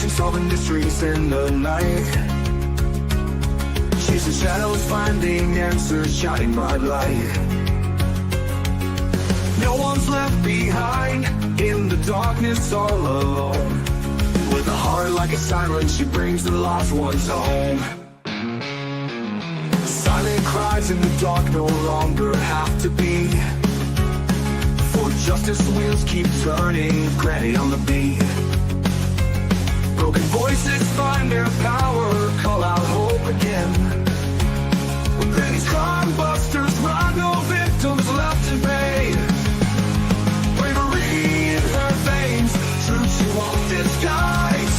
investigation, solving mysteries in the night. Chasing shadows, finding answers, shining bright light. No one's left behind in the darkness, all alone. With a heart like a siren, she brings the lost ones home. Silent cries in the dark no longer have to be, for justice wheels keep turning, granny on the beat. Broken voices find their power, call out hope again. When these crime busters run, no victims left to pay. Bravery in her veins, truth she won't disguise.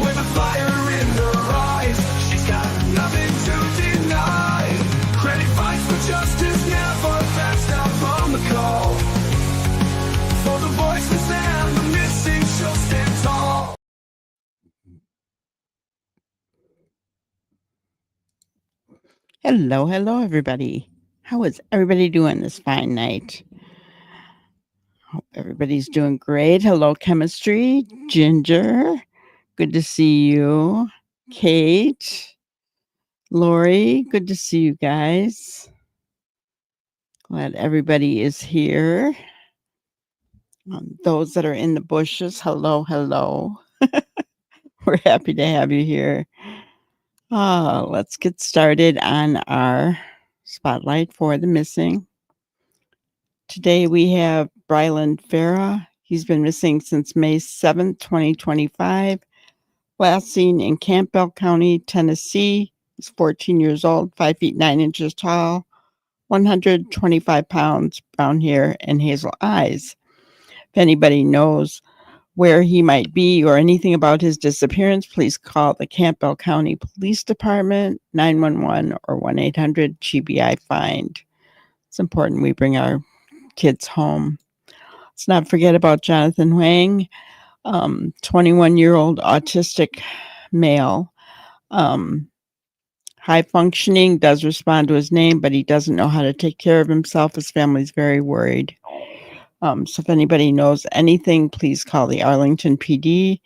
With a fire in her eyes, she's got nothing to deny. Granny fights for justice, never backs down from the call. For the voiceless and the missing, she'll stand tall. Hello, everybody. How is everybody doing this fine night? Hope everybody's doing great. Hello, Chemistry, Ginger. Good to see you. Kate, Lori, good to see you guys. Glad everybody is here. Those that are in the bushes, hello. We're happy to have you here. Let's get started on our spotlight for the missing. Today we have Brylan Farah. He's been missing since May 7th, 2025. Last seen in Campbell County, Tennessee. He's 14 years old, 5 feet 9 inches tall, 125 pounds, brown hair, and hazel eyes. If anybody knows where he might be or anything about his disappearance, please call the Campbell County Police Department, 911 or 1-800-GBI-FIND. It's important we bring our kids home. Let's not forget about Jonathan Wang, 21-year-old autistic male. High functioning, does respond to his name, but he doesn't know how to take care of himself. His family's very worried. So if anybody knows anything, please call the Arlington PD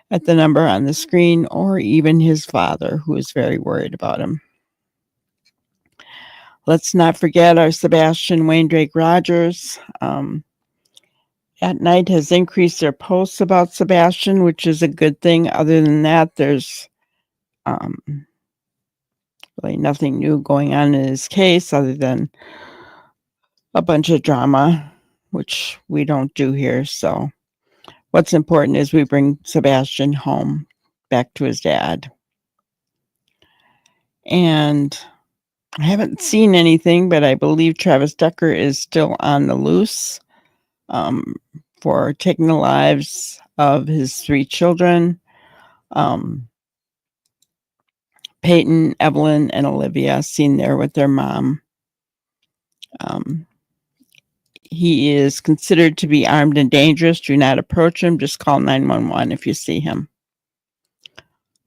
at the number on the screen, or even his father, who is very worried about him. Let's not forget our Sebastian Wayne Drake Rogers. At Night has increased their posts about Sebastian, which is a good thing. Other than that, there's really nothing new going on in his case other than a bunch of drama, which we don't do here. So what's important is we bring Sebastian home, back to his dad. And I haven't seen anything, but I believe Travis Decker is still on the loose for taking the lives of his 3 children, Peyton, Evelyn, and Olivia, seen there with their mom. He is considered to be armed and dangerous. Do not approach him. Just call 911 if you see him.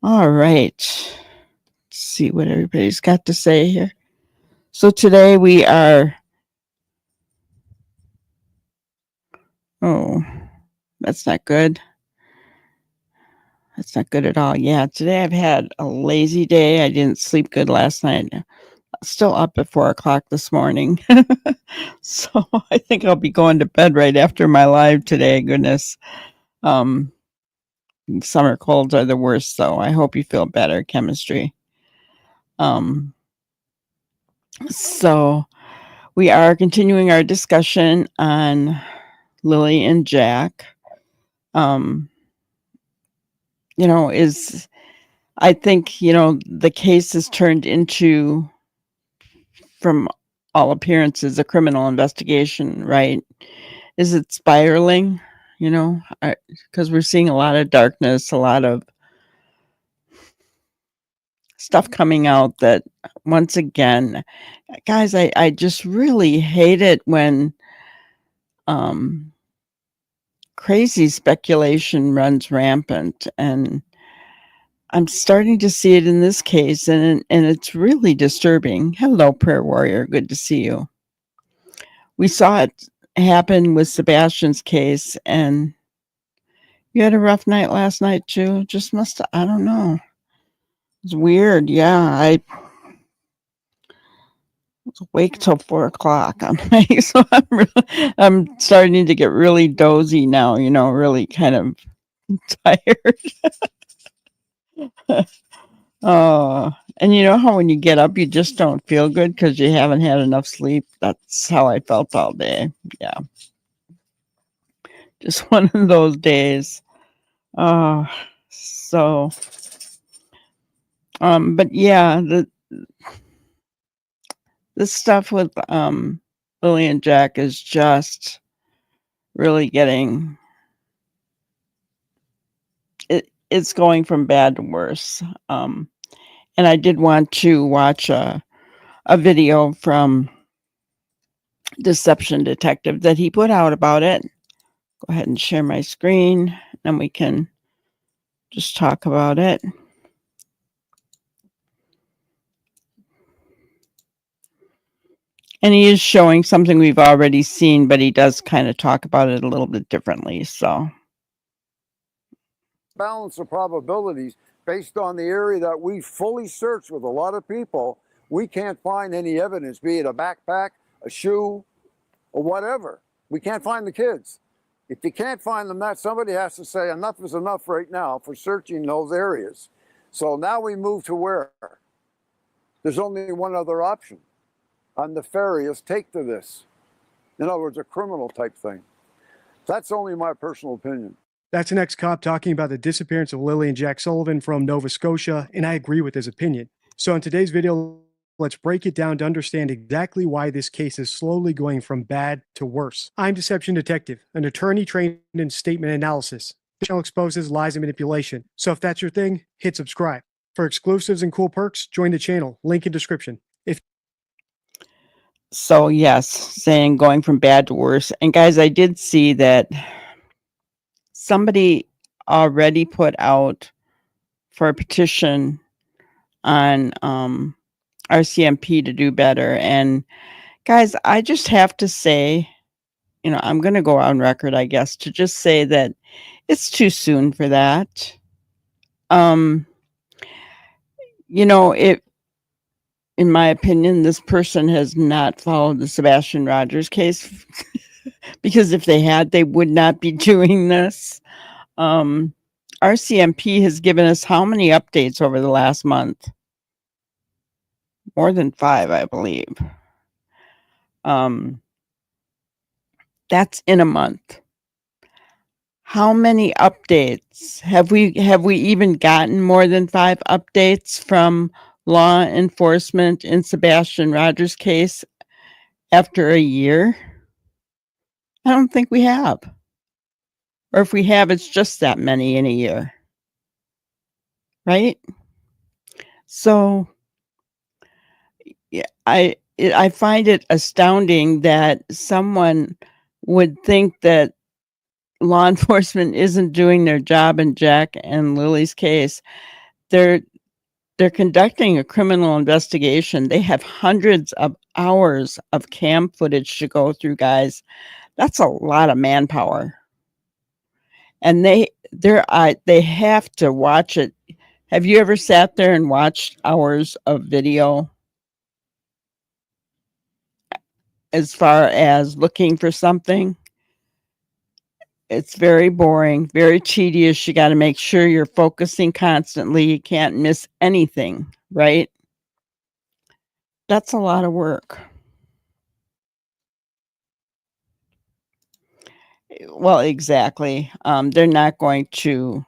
All right. Let's see what everybody's got to say here. So today we are... Oh, that's not good. That's not good at all. Yeah, today I've had a lazy day. I didn't sleep good last night. Still up at 4 o'clock this morning. So I think I'll be going to bed right after my live today. Goodness. Summer colds are the worst, though. I hope you feel better, Chemistry. So we are continuing our discussion on Lily and Jack. I think, the case has turned into, from all appearances, a criminal investigation, right? Is it spiraling? Because we're seeing a lot of darkness, a lot of stuff coming out that, once again, guys, I just really hate it when crazy speculation runs rampant, and I'm starting to see it in this case, and it's really disturbing. Hello, Prayer Warrior. Good to see you. We saw it happen with Sebastian's case, and, You had a rough night last night too. Just must. I don't know. It's weird. Yeah, I was awake till 4 o'clock. I'm like, so I'm starting to get really dozy now. Really kind of tired. Oh, and you know how when you get up, you just don't feel good because you haven't had enough sleep? That's how I felt all day. Yeah, just one of those days. Uh, so, but yeah, this stuff with Lily and Jack is just really getting it's going from bad to worse. And I did want to watch a video from Deception Detective that he put out about it. Go ahead and share my screen and we can just talk about it. And he is showing something we've already seen, but he does kind of talk about it a little bit differently. So, balance of probabilities based on the area that we fully searched with a lot of people, we can't find any evidence, be it a backpack, a shoe, or whatever. We can't find the kids. If you can't find them, that somebody has to say enough is enough right now for searching those areas. So now we move to where? There's only one other option. A nefarious take to this. In other words, a criminal type thing. That's only my personal opinion. That's an ex-cop talking about the disappearance of Lily and Jack Sullivan from Nova Scotia, and I agree with his opinion. So in today's video, let's break it down to understand exactly why this case is slowly going from bad to worse. I'm Deception Detective, an attorney trained in statement analysis. This channel exposes lies and manipulation. So if that's your thing, hit subscribe. For exclusives and cool perks, join the channel. Link in description. so yes, saying going from bad to worse. And guys, I did see that somebody already put out for a petition on RCMP to do better. And guys, I just have to say, I'm going to go on record, I guess, to just say that it's too soon for that. It, in my opinion, this person has not followed the Sebastian Rogers case because if they had, they would not be doing this. RCMP has given us how many updates over the last month? More than 5, I believe. That's in a month. How many updates have we even gotten more than 5 updates from law enforcement in Sebastian Rogers' case after a year? I don't think we have. Or if we have, it's just that many in a year. Right? So yeah, I find it astounding that someone would think that law enforcement isn't doing their job in Jack and Lily's case. They're conducting a criminal investigation. They have hundreds of hours of cam footage to go through, guys. That's a lot of manpower. And they have to watch it. Have you ever sat there and watched hours of video as far as looking for something? It's very boring, very tedious. You got to make sure you're focusing constantly. You can't miss anything, right? That's a lot of work. Well, exactly. They're not going to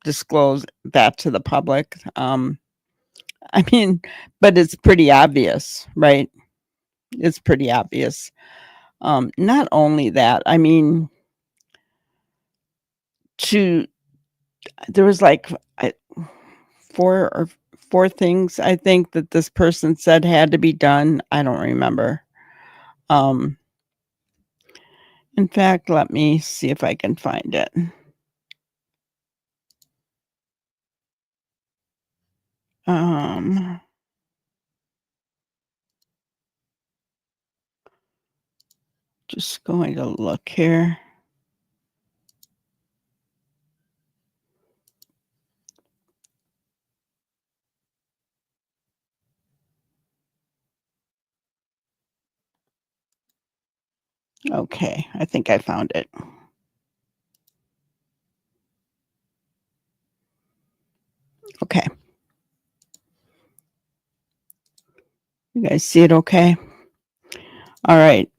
disclose that to the public. I mean, but it's pretty obvious, right? It's pretty obvious. Not only that, I mean, there was like 4 things I think that this person said had to be done. I don't remember. In fact, let me see if I can find it. Just going to look here. Okay, I think I found it. Okay. You guys see it okay? All right.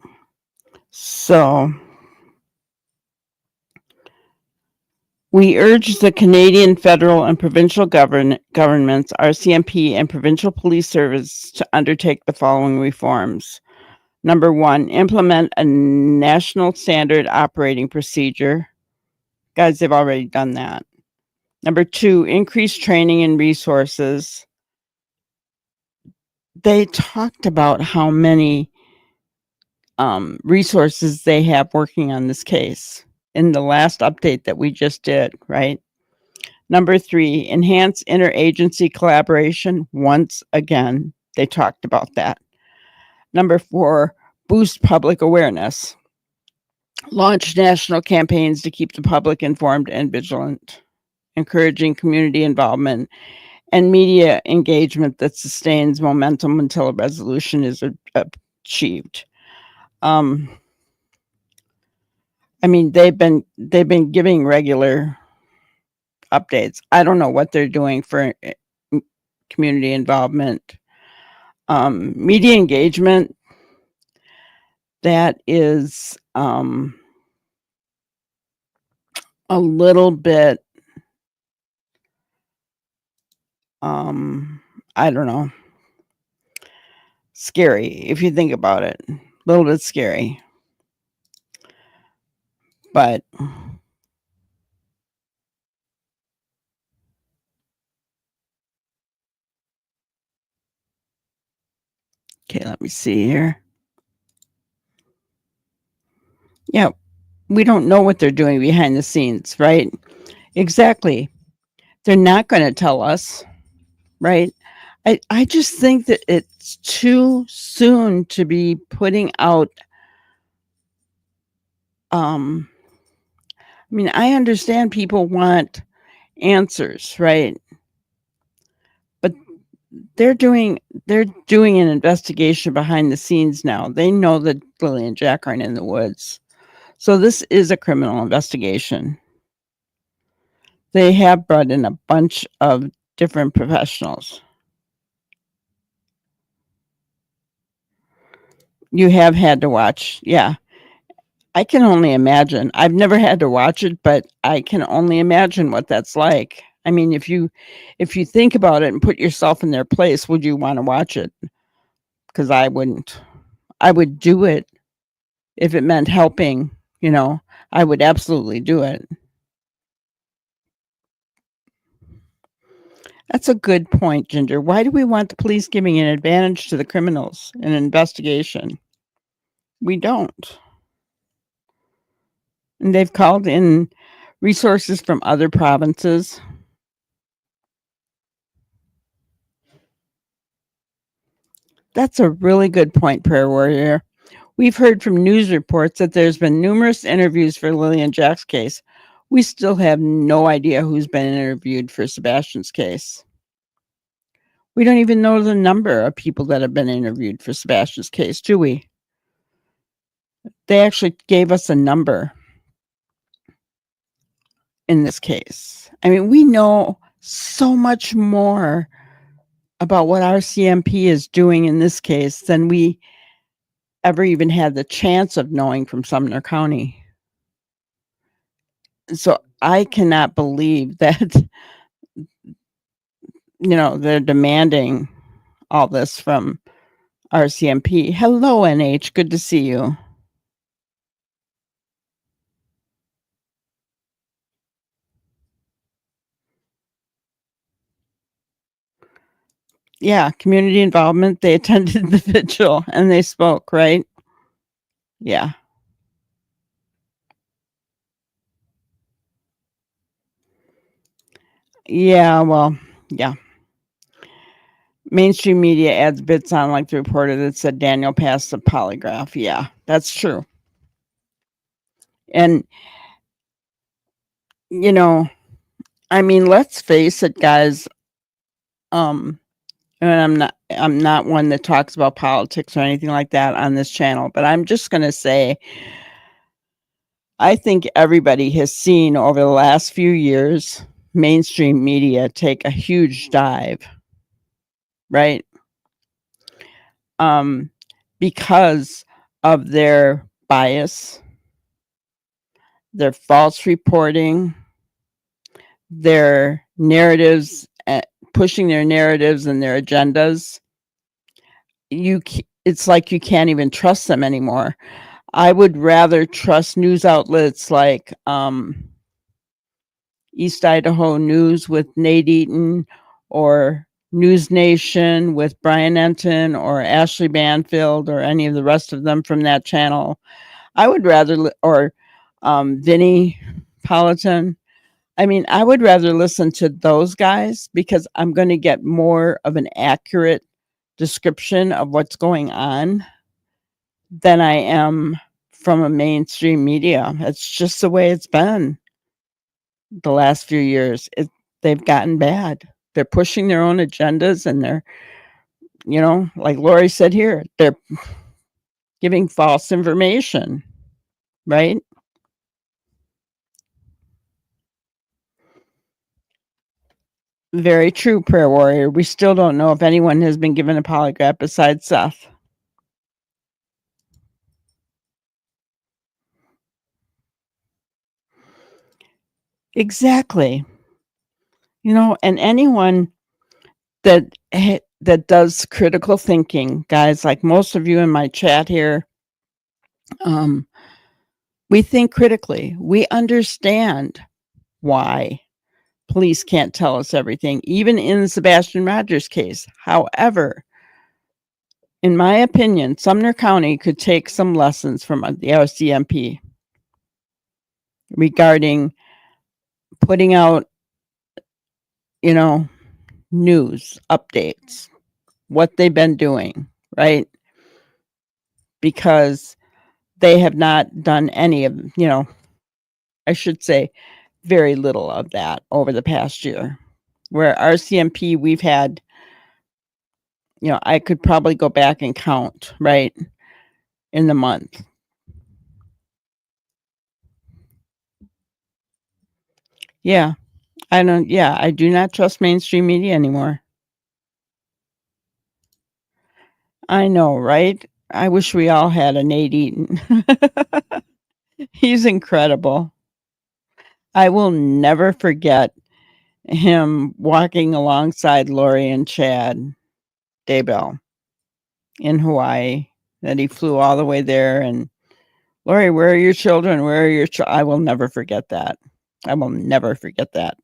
So we urge the Canadian federal and provincial governments, RCMP, and provincial police service to undertake the following reforms. Number one, implement a national standard operating procedure. Guys, they've already done that. Number two, increase training and resources. They talked about how many resources they have working on this case in the last update that we just did, right? Number three, enhance interagency collaboration. Once again, they talked about that. Number four, boost public awareness. Launch national campaigns to keep the public informed and vigilant, encouraging community involvement and media engagement that sustains momentum until a resolution is achieved. I mean, they've been giving regular updates. I don't know what they're doing for community involvement. Media engagement, that is a little bit, I don't know, scary if you think about it. A little bit scary. But okay, let me see here. Yeah, we don't know what they're doing behind the scenes, right? Exactly. They're not going to tell us, right? I just think that it's too soon to be putting out I mean, I understand people want answers, right? But they're doing an investigation behind the scenes now. They know that Lily and Jack aren't in the woods. So this is a criminal investigation. They have brought in a bunch of different professionals. You have had to watch. Yeah. I can only imagine. I've never had to watch it, but I can only imagine what that's like. I mean, if you think about it and put yourself in their place, would you want to watch it? Because I wouldn't. I would do it if it meant helping, you know. I would absolutely do it. That's a good point, Ginger. Why do we want the police giving an advantage to the criminals in an investigation? We don't. And they've called in resources from other provinces. That's a really good point, Prayer Warrior. We've heard from news reports that there's been numerous interviews for Lily and Jack's case. We still have no idea who's been interviewed for Sebastian's case. We don't even know the number of people that have been interviewed for Sebastian's case, do we? They actually gave us a number in this case. I mean, we know so much more about what our CMP is doing in this case than we ever even had the chance of knowing from Sumner County. So I cannot believe that, they're demanding all this from RCMP. Hello, NH. Good to see you. Yeah, community involvement. They attended the vigil and they spoke, right? Yeah. Yeah, well, yeah. Mainstream media adds bits on, like the reporter that said Daniel passed the polygraph. Yeah, that's true. And, I mean, let's face it, guys. And I'm not one that talks about politics or anything like that on this channel, but I'm just going to say I think everybody has seen over the last few years mainstream media take a huge dive, right? Because of their bias, their false reporting, their narratives, pushing their narratives and their agendas. It's like you can't even trust them anymore. I would rather trust news outlets like East Idaho News with Nate Eaton, or News Nation with Brian Enton, or Ashley Banfield, or any of the rest of them from that channel. I would rather, or Vinny Politan. I mean, I would rather listen to those guys because I'm going to get more of an accurate description of what's going on than I am from a mainstream media. It's just the way it's been the last few years. They've gotten bad. They're pushing their own agendas, and they're, like Lori said here, they're giving false information, right? Very true, prayer warrior. We still don't know if anyone has been given a polygraph besides Seth. Exactly. And anyone that does critical thinking, guys, like most of you in my chat here, we think critically. We understand why police can't tell us everything, even in the Sebastian Rogers case. However, in my opinion, Sumner County could take some lessons from the RCMP regarding putting out, news updates, what they've been doing, right? Because they have not done any of, I should say very little of that over the past year. Where RCMP, we've had, I could probably go back and count, right, in the month. Yeah, I do not trust mainstream media anymore. I know, right? I wish we all had a Nate Eaton. He's incredible. I will never forget him walking alongside Lori and Chad Daybell in Hawaii, that he flew all the way there. And Lori, where are your children? Where are your I will never forget that. I will never forget that.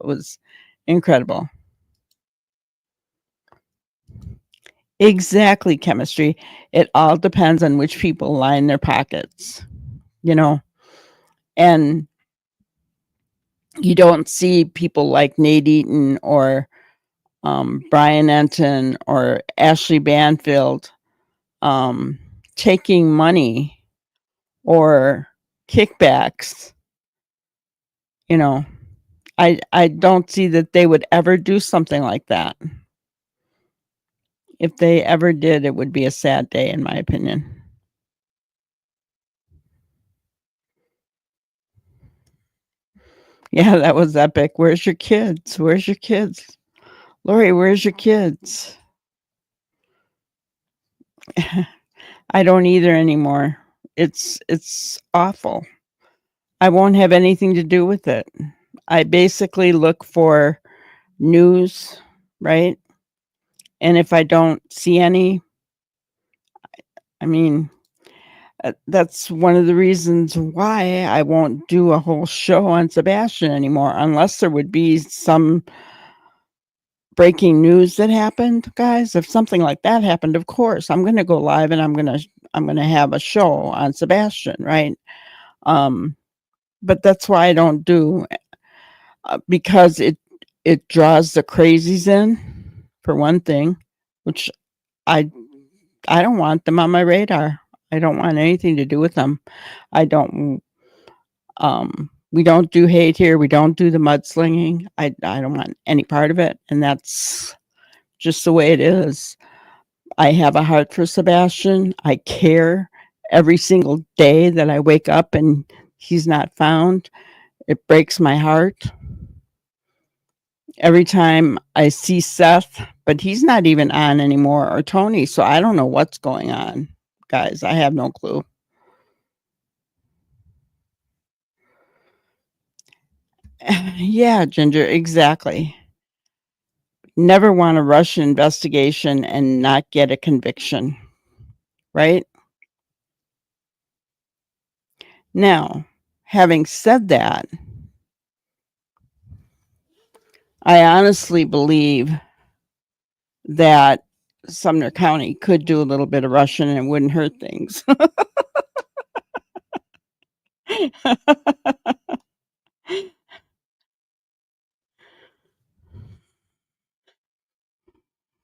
It was incredible. Exactly, chemistry. It all depends on which people line their pockets, and you don't see people like Nate Eaton or Brian Enton or Ashley Banfield taking money or kickbacks. I don't see that they would ever do something like that. If they ever did, it would be a sad day, in my opinion. Yeah, that was epic. Where's your kids? Where's your kids? Lori, where's your kids? I don't either anymore. It's awful. I won't have anything to do with it. I basically look for news, right? And if I don't see any, I mean, that's one of the reasons why I won't do a whole show on Sebastian anymore, unless there would be some breaking news that happened, guys. If something like that happened, of course, I'm going to go live and I'm going to have a show on Sebastian, right? But that's why I don't do, because it draws the crazies in, for one thing, which I don't want them on my radar. I don't want anything to do with them. I don't. We don't do hate here. We don't do the mudslinging. I don't want any part of it, and that's just the way it is. I have a heart for Sebastian. I care every single day that I wake up and he's not found. It breaks my heart. Every time I see Seth, but he's not even on anymore, or Tony, so I don't know what's going on. Guys, I have no clue. Yeah, Ginger, exactly. Never want to rush an investigation and not get a conviction, right? Now, having said that, I honestly believe that Sumner County could do a little bit of rushing and it wouldn't hurt things.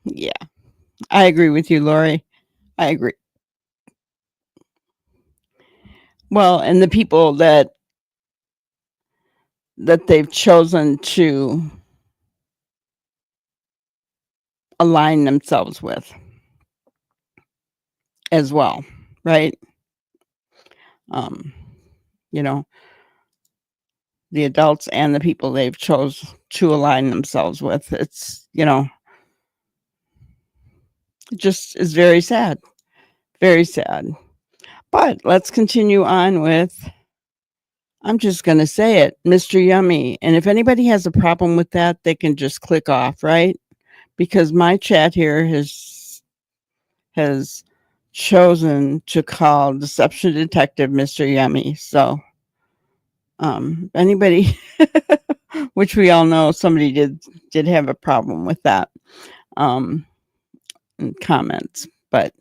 Yeah, I agree with you, Lori. I agree. Well, and the people that they've chosen to align themselves with as well, right? Um, you know, the adults and the people they've chose to align themselves with. It's, it just is very sad. Very sad. But let's continue on with, I'm just going to say it, Mr. Yummy. And if anybody has a problem with that, they can just click off, right? Because my chat here has chosen to call Deception Detective Mr. Yummy. So, anybody, which we all know somebody did have a problem with that, in comments, but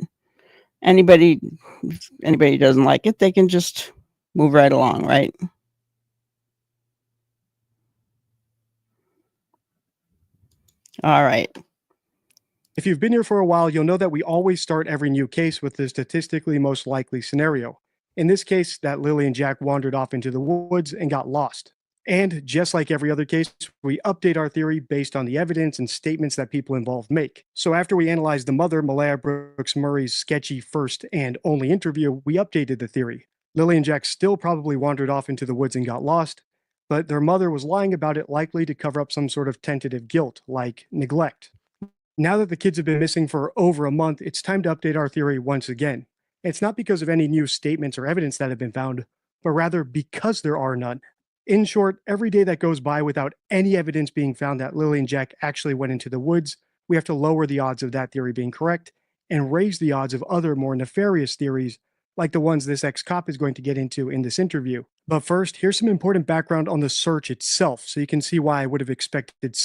anybody, if anybody doesn't like it, they can just move right along, right? All right. If you've been here for a while, you'll know that we always start every new case with the statistically most likely scenario. In this case, that Lily and Jack wandered off into the woods and got lost. And just like every other case, we update our theory based on the evidence and statements that people involved make. So after we analyzed the mother, Malaya Brooks Murray's sketchy first and only interview, we updated the theory. Lily and Jack still probably wandered off into the woods and got lost, but their mother was lying about it, likely to cover up some sort of tentative guilt, like neglect. Now that the kids have been missing for over a month, it's time to update our theory once again. It's not because of any new statements or evidence that have been found, but rather because there are none. In short, every day that goes by without any evidence being found that Lily and Jack actually went into the woods, we have to lower the odds of that theory being correct and raise the odds of other more nefarious theories, like the ones this ex-cop is going to get into in this interview. But first, here's some important background on the search itself, so you can see why I would have expected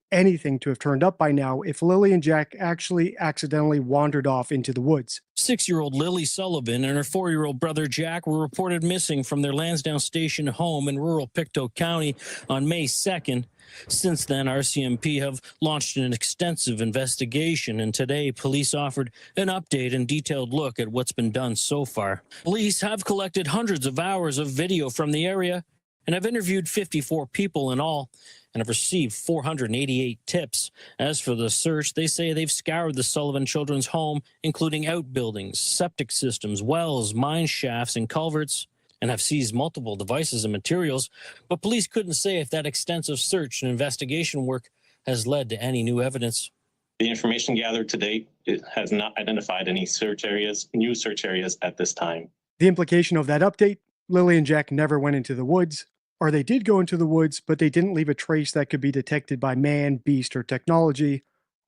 anything to have turned up by now if Lily and Jack actually accidentally wandered off into the woods. 6-year-old Lily Sullivan and her 4-year-old brother Jack were reported missing from their Lansdowne Station home in rural Pictou County on May 2nd. Since then, RCMP have launched an extensive investigation, and today police offered an update and detailed look at what's been done so far. Police have collected hundreds of hours of video from the area and have interviewed 54 people in all and have received 488 tips. As for the search, they say they've scoured the Sullivan children's home, including outbuildings, septic systems, wells, mine shafts, and culverts, and have seized multiple devices and materials, but police couldn't say if that extensive search and investigation work has led to any new evidence. The information gathered to date, it has not identified any new search areas at this time. The implication of that update, Lily and Jack never went into the woods, or they did go into the woods, but they didn't leave a trace that could be detected by man, beast, or technology.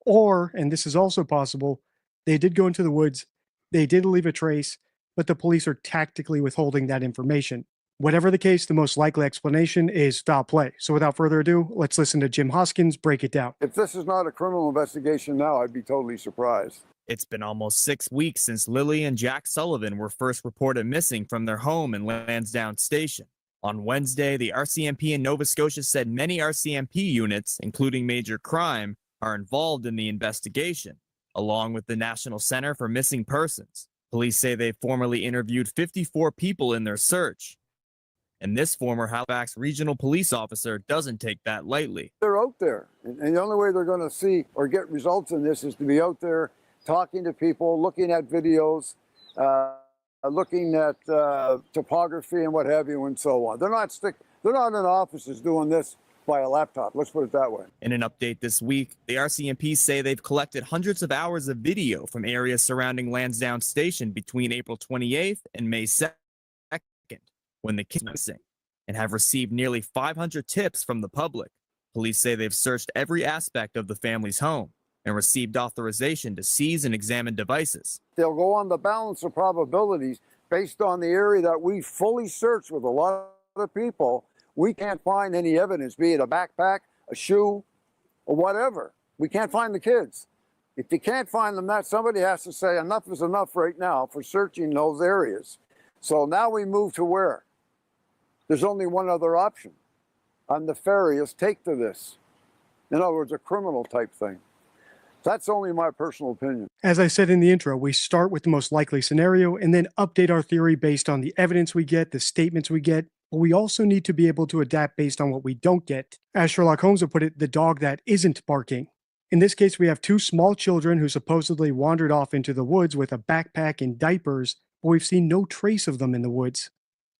Or, and this is also possible, they did go into the woods, they did leave a trace, but the police are tactically withholding that information. Whatever the case, the most likely explanation is foul play. So without further ado, let's listen to Jim Hoskins break it down. If this is not a criminal investigation now, I'd be totally surprised. It's been almost 6 weeks since Lily and Jack Sullivan were first reported missing from their home in Lansdowne Station. On Wednesday, the RCMP in Nova Scotia said many RCMP units, including Major Crime, are involved in the investigation, along with the National Center for Missing Persons. Police say they formally interviewed 54 people in their search. And this former Halifax regional police officer doesn't take that lightly. They're out there, and the only way they're going to see or get results in this is to be out there talking to people, looking at videos, looking at topography and what have you, and so on. They're not in offices doing this by a laptop. Let's put it that way. In an update this week, the RCMP say they've collected hundreds of hours of video from areas surrounding Lansdowne Station between April 28th and May 2nd, when the kids were missing, and have received nearly 500 tips from the public. Police say they've searched every aspect of the family's home and received authorization to seize and examine devices. They'll go on the balance of probabilities based on the area that we fully searched with a lot of people. We can't find any evidence, be it a backpack, a shoe, or whatever. We can't find the kids. If you can't find them, somebody has to say enough is enough right now for searching those areas. So now we move to where? There's only one other option. A nefarious take to this. In other words, a criminal type thing. That's only my personal opinion. As I said in the intro, we start with the most likely scenario and then update our theory based on the evidence we get, the statements we get, but we also need to be able to adapt based on what we don't get. As Sherlock Holmes would put it, the dog that isn't barking. In this case, we have two small children who supposedly wandered off into the woods with a backpack and diapers, but we've seen no trace of them in the woods.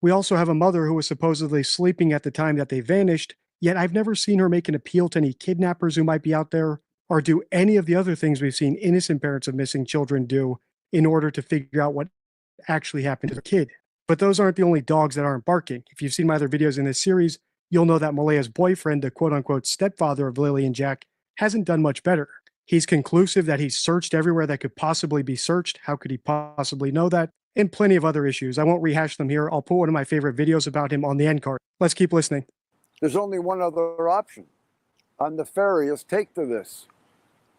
We also have a mother who was supposedly sleeping at the time that they vanished, yet I've never seen her make an appeal to any kidnappers who might be out there, or do any of the other things we've seen innocent parents of missing children do in order to figure out what actually happened to the kid. But those aren't the only dogs that aren't barking. If you've seen my other videos in this series, you'll know that Malaya's boyfriend, the quote-unquote stepfather of Lily and Jack, hasn't done much better. He's conclusive that he's searched everywhere that could possibly be searched. How could he possibly know that? And plenty of other issues. I won't rehash them here. I'll put one of my favorite videos about him on the end card. Let's keep listening. There's only one other option. A nefarious take to this.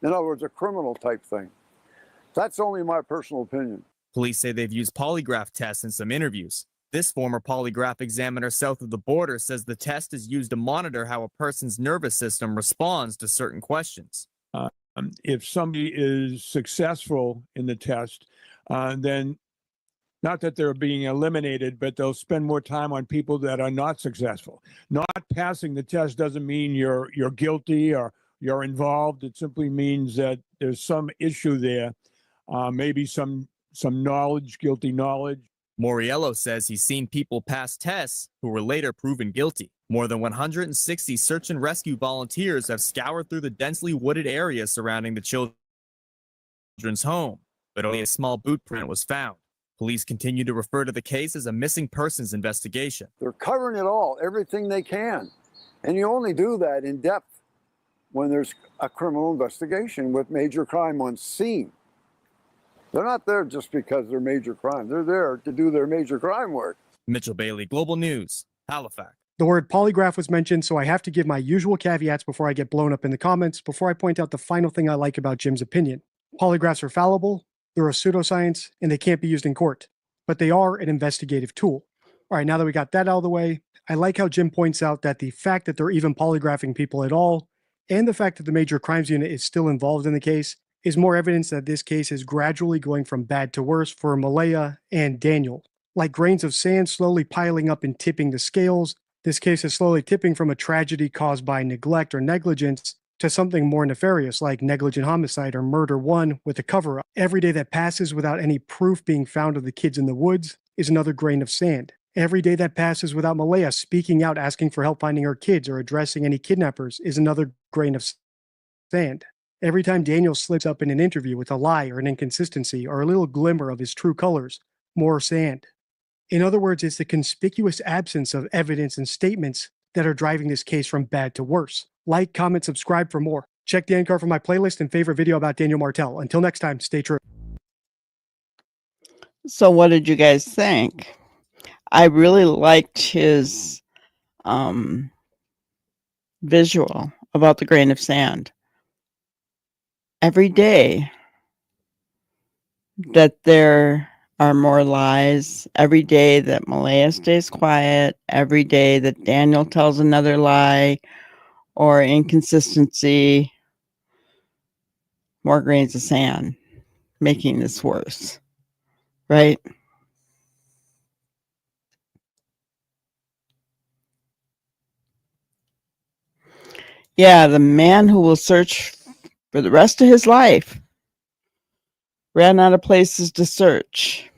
In other words, a criminal type thing. That's only my personal opinion. Police say they've used polygraph tests in some interviews. This former polygraph examiner south of the border says the test is used to monitor how a person's nervous system responds to certain questions. If somebody is successful in the test, then not that they're being eliminated, but they'll spend more time on people that are not successful. Not passing the test doesn't mean you're guilty or you're involved. It simply means that there's some issue there, maybe some knowledge, guilty knowledge. Moriello says he's seen people pass tests who were later proven guilty. More than 160 search and rescue volunteers have scoured through the densely wooded area surrounding the children's home, but only a small boot print was found. Police continue to refer to the case as a missing persons investigation. They're covering it all, everything they can. And you only do that in depth when there's a criminal investigation with major crime on scene. They're not there just because they're major crime. They're there to do their major crime work. Mitchell Bailey, Global News, Halifax. The word polygraph was mentioned, so I have to give my usual caveats before I get blown up in the comments, before I point out the final thing I like about Jim's opinion. Polygraphs are fallible, they're a pseudoscience, and they can't be used in court. But they are an investigative tool. All right, now that we got that out of the way, I like how Jim points out that the fact that they're even polygraphing people at all, and the fact that the Major Crimes Unit is still involved in the case, is more evidence that this case is gradually going from bad to worse for Malaya and Daniel. Like grains of sand slowly piling up and tipping the scales, this case is slowly tipping from a tragedy caused by neglect or negligence to something more nefarious like negligent homicide or murder one with a cover-up. Every day that passes without any proof being found of the kids in the woods is another grain of sand. Every day that passes without Malaya speaking out asking for help finding her kids or addressing any kidnappers is another grain of sand. Every time Daniel slips up in an interview with a lie or an inconsistency or a little glimmer of his true colors, more sand. In other words, it's the conspicuous absence of evidence and statements that are driving this case from bad to worse. Like, comment, subscribe for more. Check the end card for my playlist and favorite video about Daniel Martel. Until next time, stay true. So what did you guys think? I really liked his visual about the grain of sand. Every day that there are more lies, every day that Malaya stays quiet, every day that Daniel tells another lie or inconsistency, more grains of sand, making this worse, right? Yeah, the man who will search for the rest of his life ran out of places to search.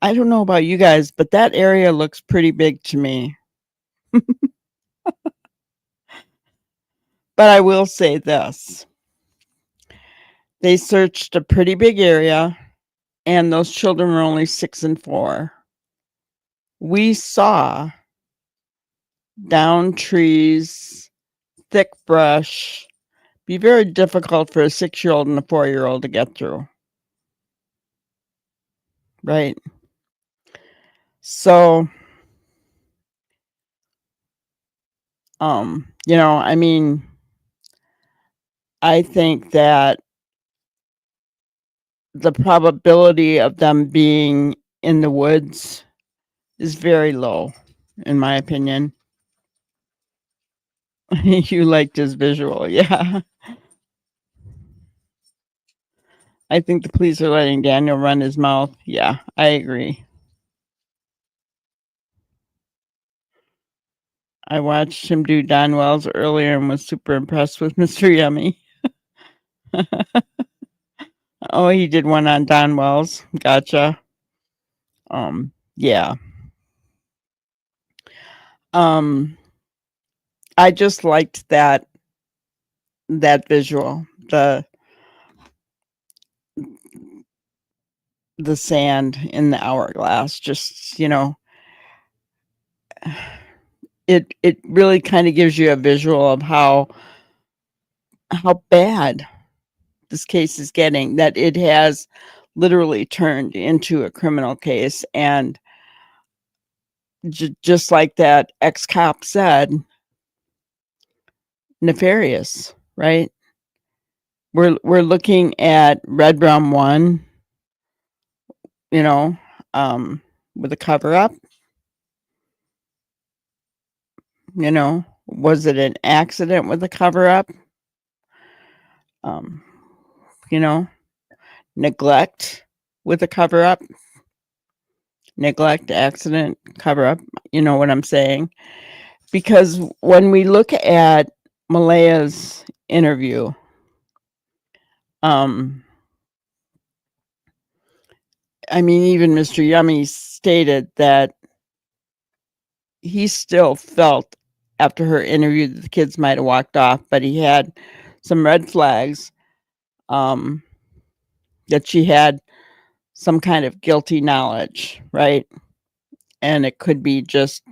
I don't know about you guys, but that area looks pretty big to me. But I will say this. They searched a pretty big area, and those children were only 6 and 4. We saw down trees, thick brush, be very difficult for a 6-year-old and a 4-year-old to get through. Right? So, you know, I mean, I think that the probability of them being in the woods is very low, in my opinion. You liked his visual, yeah. I think the police are letting Daniel run his mouth. Yeah, I agree. I watched him do Don Wells earlier and was super impressed with Mr. Yummy. Oh, he did one on Don Wells. Gotcha. Yeah. I just liked that visual. The sand in the hourglass, just, you know, it really kind of gives you a visual of how bad this case is getting, that it has literally turned into a criminal case. And just like that ex-cop said, nefarious, right? We're looking at Red Rum 1, you know, with a cover-up. You know, was it an accident with a cover-up? You know, neglect with a cover-up. Neglect, accident, cover-up. You know what I'm saying? Because when we look at Malaya's interview, I mean, even Mr. Yummy stated that he still felt after her interview that the kids might have walked off, but he had some red flags, that she had some kind of guilty knowledge, right? And it could be just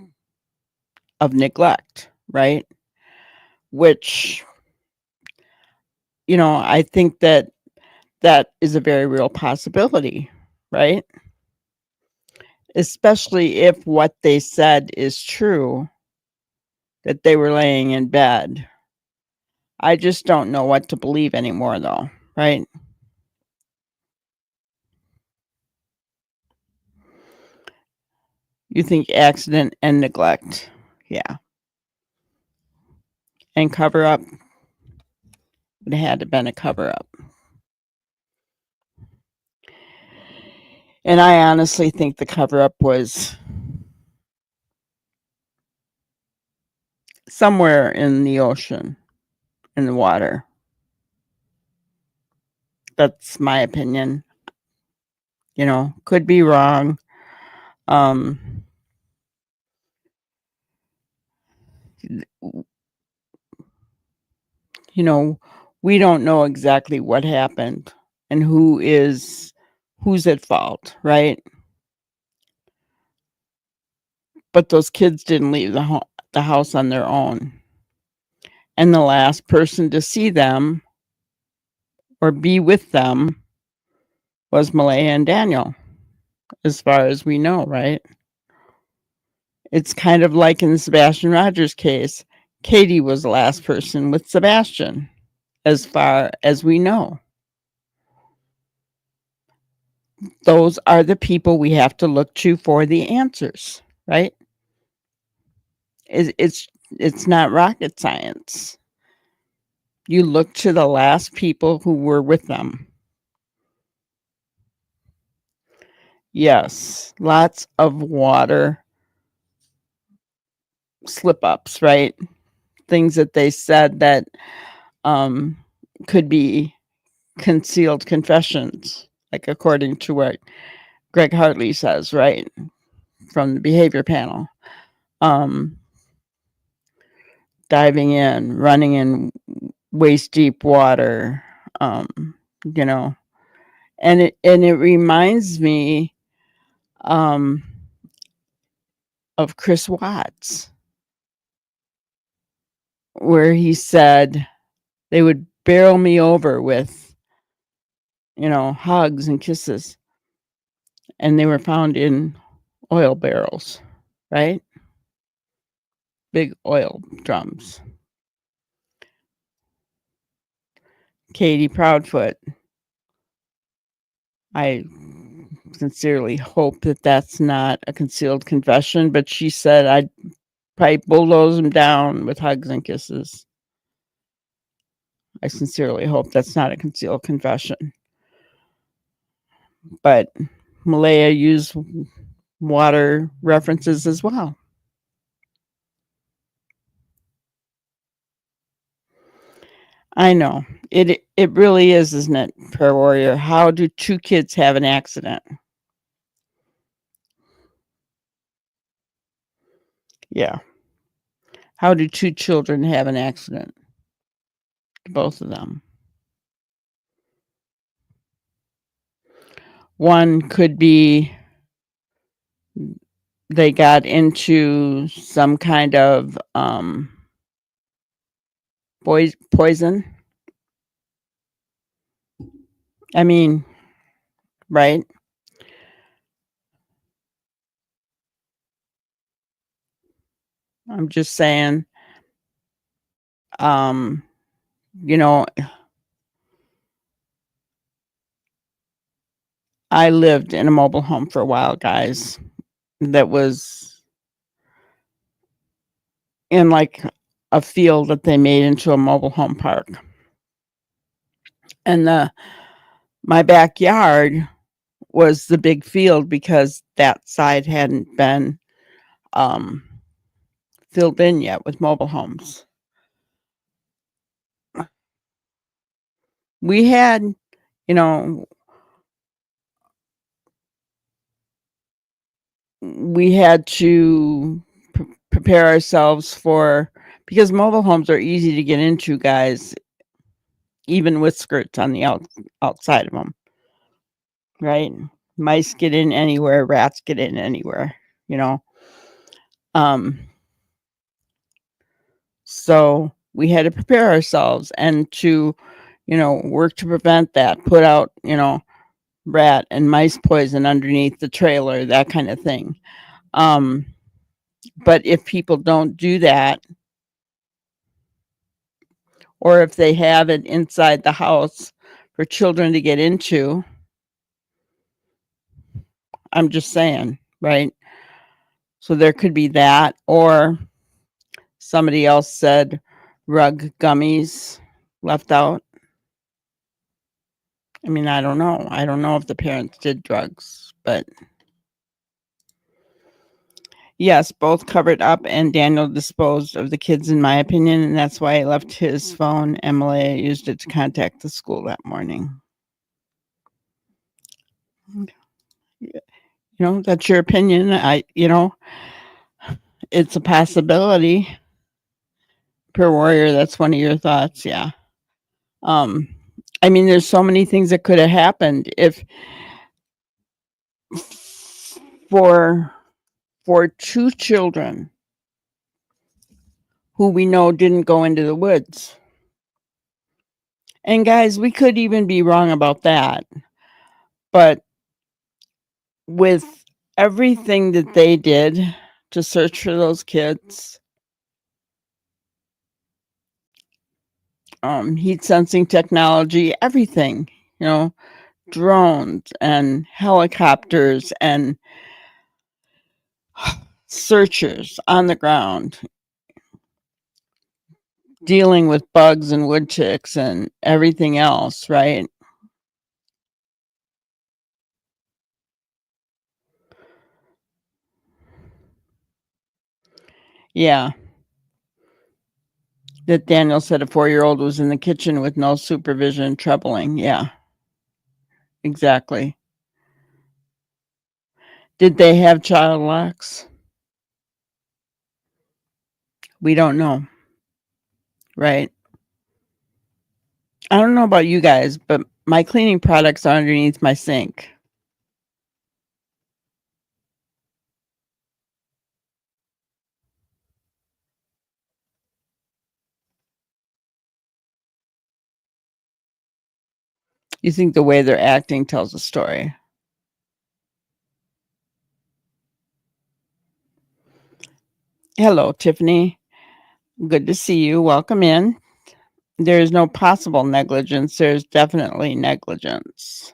of neglect, right? Which, you know, I think that is a very real possibility, right? Especially if what they said is true, that they were laying in bed. I just don't know what to believe anymore, though, right? You think accident and neglect. Yeah. And cover up. It had to have been a cover up. And I honestly think the cover up was somewhere in the ocean, in the water. That's my opinion. You know, could be wrong. You know, we don't know exactly what happened and who's at fault, right? But those kids didn't leave the house on their own. And the last person to see them or be with them was Malaya and Daniel, as far as we know, right? It's kind of like in the Sebastian Rogers case. Katie was the last person with Sebastian, as far as we know. Those are the people we have to look to for the answers, right? It's not rocket science. You look to the last people who were with them. Yes, lots of water slip ups, right? things that they said that could be concealed confessions, like according to what Greg Hartley says, right, from the behavior panel. Diving in, running in waist deep water, you know, and it reminds me of Chris Watts, where he said they would barrel me over with, hugs and kisses, and they were found in oil barrels, right? Big oil drums. Katie Proudfoot, I sincerely hope that that's not a concealed confession, but she said I'd probably bulldoze them down with hugs and kisses. I sincerely hope that's not a concealed confession. But Malaya used water references as well. I know. It really is, isn't it, Prayer Warrior? How do two kids have an accident? Yeah. How do two children have an accident? Both of them. One could be they got into some kind of poison. I mean, right? I'm just saying, you know, I lived in a mobile home for a while, guys, that was in like a field that they made into a mobile home park. And my backyard was the big field because that side hadn't been filled in yet with mobile homes. We had, we had to prepare ourselves for, because mobile homes are easy to get into, guys, even with skirts on the outside of them, right? Mice get in anywhere, rats get in anywhere, so we had to prepare ourselves and to, work to prevent that, put out, rat and mice poison underneath the trailer, that kind of thing. But if people don't do that, or if they have it inside the house for children to get into, I'm just saying, right? So there could be that, or somebody else said rug gummies left out. I mean, I don't know. I don't know if the parents did drugs, but yes, both covered up, and Daniel disposed of the kids, in my opinion, and that's why he left his phone. Emily used it to contact the school that morning. That's your opinion. It's a possibility. Per Warrior, that's one of your thoughts, yeah. I mean, there's so many things that could have happened if for two children who we know didn't go into the woods. And guys, we could even be wrong about that. But with everything that they did to search for those kids, heat sensing technology, everything, drones and helicopters and searchers on the ground, dealing with bugs and wood ticks and everything else, right? Yeah. That Daniel said a 4-year-old was in the kitchen with no supervision, troubling. Yeah, exactly. Did they have child locks? We don't know. Right? I don't know about you guys, but my cleaning products are underneath my sink. You think the way they're acting tells a story. Hello, Tiffany. Good to see you. Welcome in. There is no possible negligence. There's definitely negligence.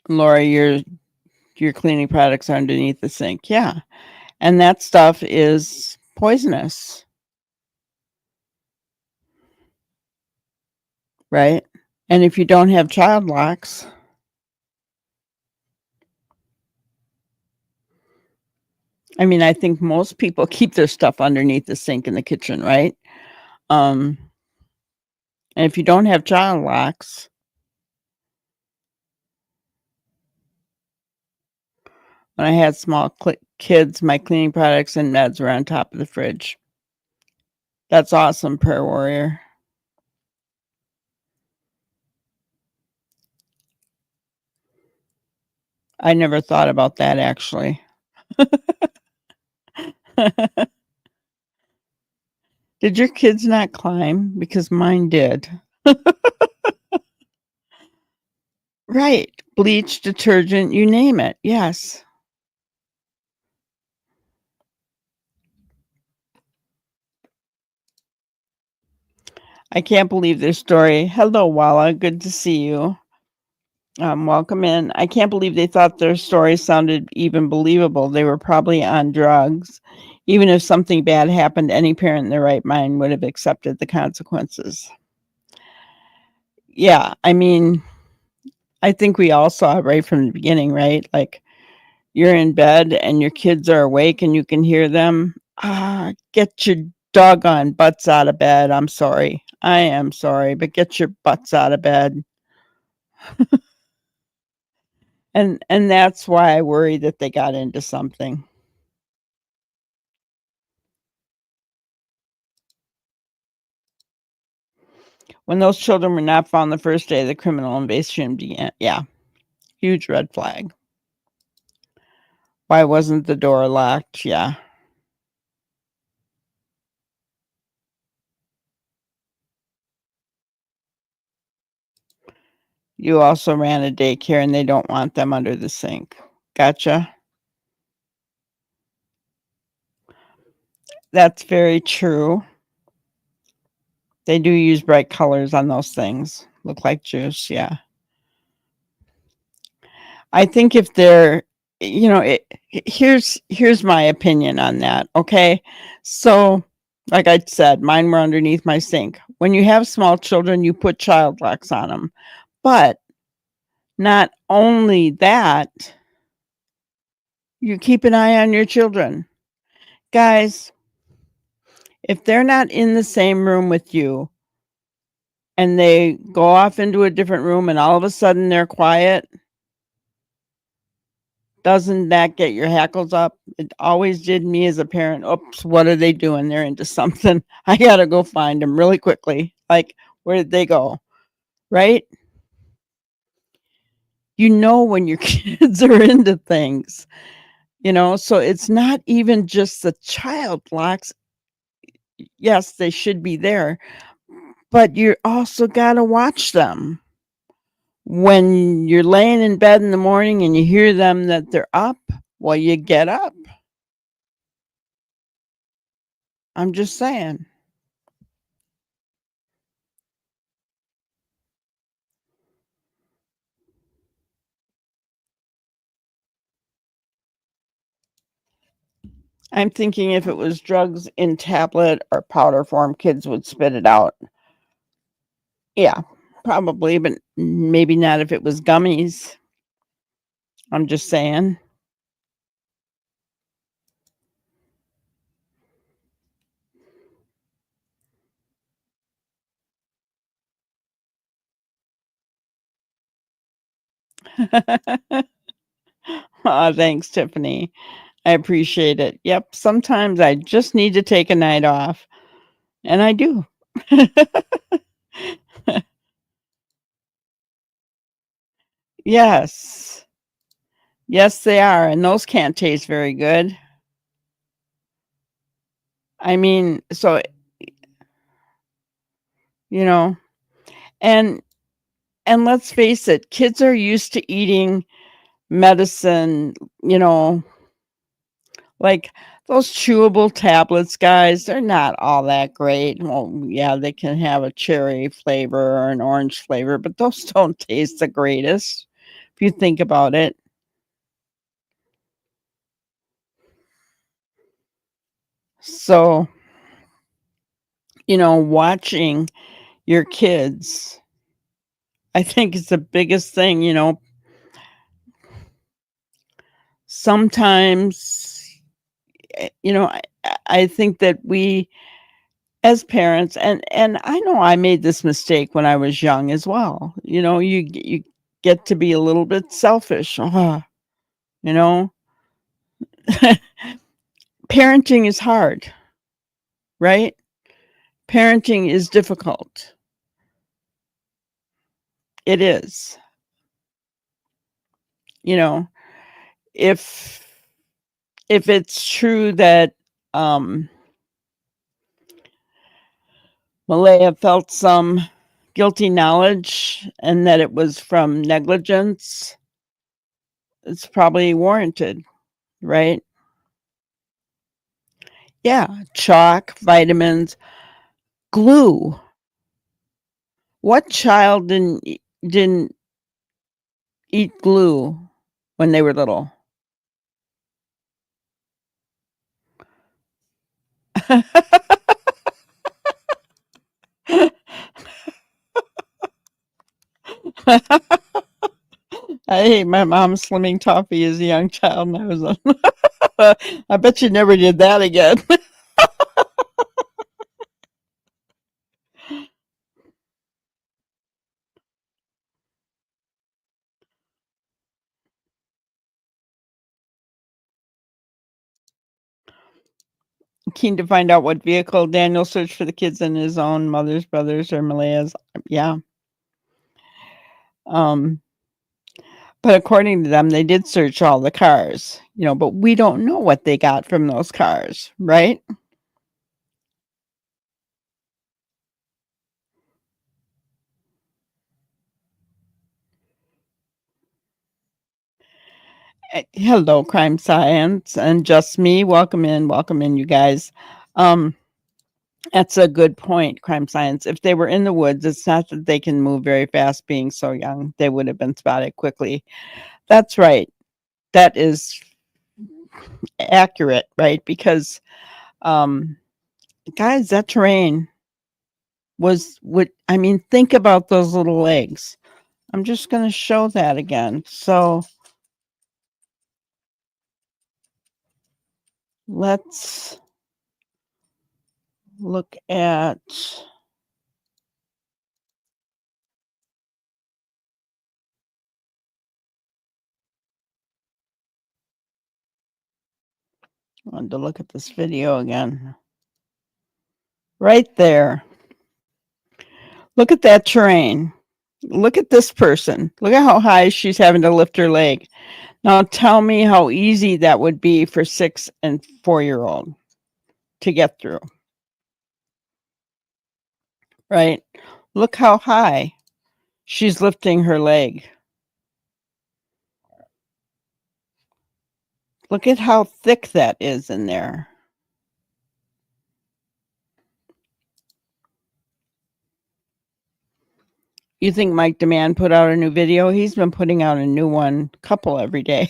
Laura, your cleaning products are underneath the sink. Yeah. And that stuff is poisonous. Right? And if you don't have child locks, I mean, I think most people keep their stuff underneath the sink in the kitchen, right? And if you don't have child locks, when I had small kids, my cleaning products and meds were on top of the fridge. That's awesome, Prayer Warrior. I never thought about that, actually. Did your kids not climb? Because mine did. Right. Bleach, detergent, you name it. Yes. I can't believe their story. Hello, Walla. Good to see you. Welcome in. I can't believe they thought their story sounded even believable. They were probably on drugs. Even if something bad happened, any parent in their right mind would have accepted the consequences. Yeah, I mean, I think we all saw it right from the beginning, right? Like, you're in bed and your kids are awake and you can hear them. Get your doggone butts out of bed. I'm sorry. I am sorry, but get your butts out of bed. And that's why I worry that they got into something. When those children were not found the first day the criminal invasion began. Yeah, huge red flag. Why wasn't the door locked? Yeah. You also ran a daycare and they don't want them under the sink. Gotcha. That's very true. They do use bright colors on those things. Look like juice, yeah. I think if they're, here's my opinion on that, okay? So, like I said, mine were underneath my sink. When you have small children, you put child locks on them. But not only that, you keep an eye on your children. Guys, if they're not in the same room with you and they go off into a different room and all of a sudden they're quiet, doesn't that get your hackles up? It always did me as a parent. Oops, what are they doing? They're into something. I got to go find them really quickly. Like, where did they go? Right? You know when your kids are into things, so it's not even just the child locks. Yes, they should be there, but you also got to watch them. When you're laying in bed in the morning and you hear them that they're up, well, you get up. I'm just saying. I'm thinking if it was drugs in tablet or powder form, kids would spit it out. Yeah. Probably, but maybe not if it was gummies. I'm just saying. Aw, thanks, Tiffany. I appreciate it. Yep, sometimes I just need to take a night off, and I do. Yes. Yes, they are, and those can't taste very good. I mean, so, you know, and let's face it, kids are used to eating medicine, you know, like those chewable tablets, guys, they're not all that great. Well, yeah, they can have a cherry flavor or an orange flavor, but those don't taste the greatest if you think about it. So, watching your kids, I think is the biggest thing, sometimes, I think that we as parents, and I know I made this mistake when I was young as well. You get to be a little bit selfish. You know, parenting is hard, right? Parenting is difficult. It is. You know, if it's true that um Malaya felt some guilty knowledge and that it was from negligence, it's probably warranted, right? Yeah, chalk, vitamins, glue. What child didn't eat glue when they were little? I ate my mom's Slimming Toffee as a young child, and I was I bet you never did that again. Keen to find out what vehicle Daniel searched for the kids in his own mother's, brothers, or Malaya's. Yeah. Um, but according to them, they did search all the cars, but we don't know what they got from those cars, right? Hello, Crime Science, and just me. Welcome in, you guys. Um, that's a good point, Crime Science. If they were in the woods, it's not that they can move very fast being so young. They would have been spotted quickly. That's right. That is accurate, right? Because, um, guys, that terrain I mean, think about those little legs. I'm just going to show that again. So let's look at I wanted to look at this video again. Right there. Look at that terrain. Look at this person. Look at how high she's having to lift her leg. Now tell me how easy that would be for 6 and 4-year-old to get through. Right? Look how high she's lifting her leg. Look at how thick that is in there. You think Mike Demand put out a new video? He's been putting out a new one, couple every day.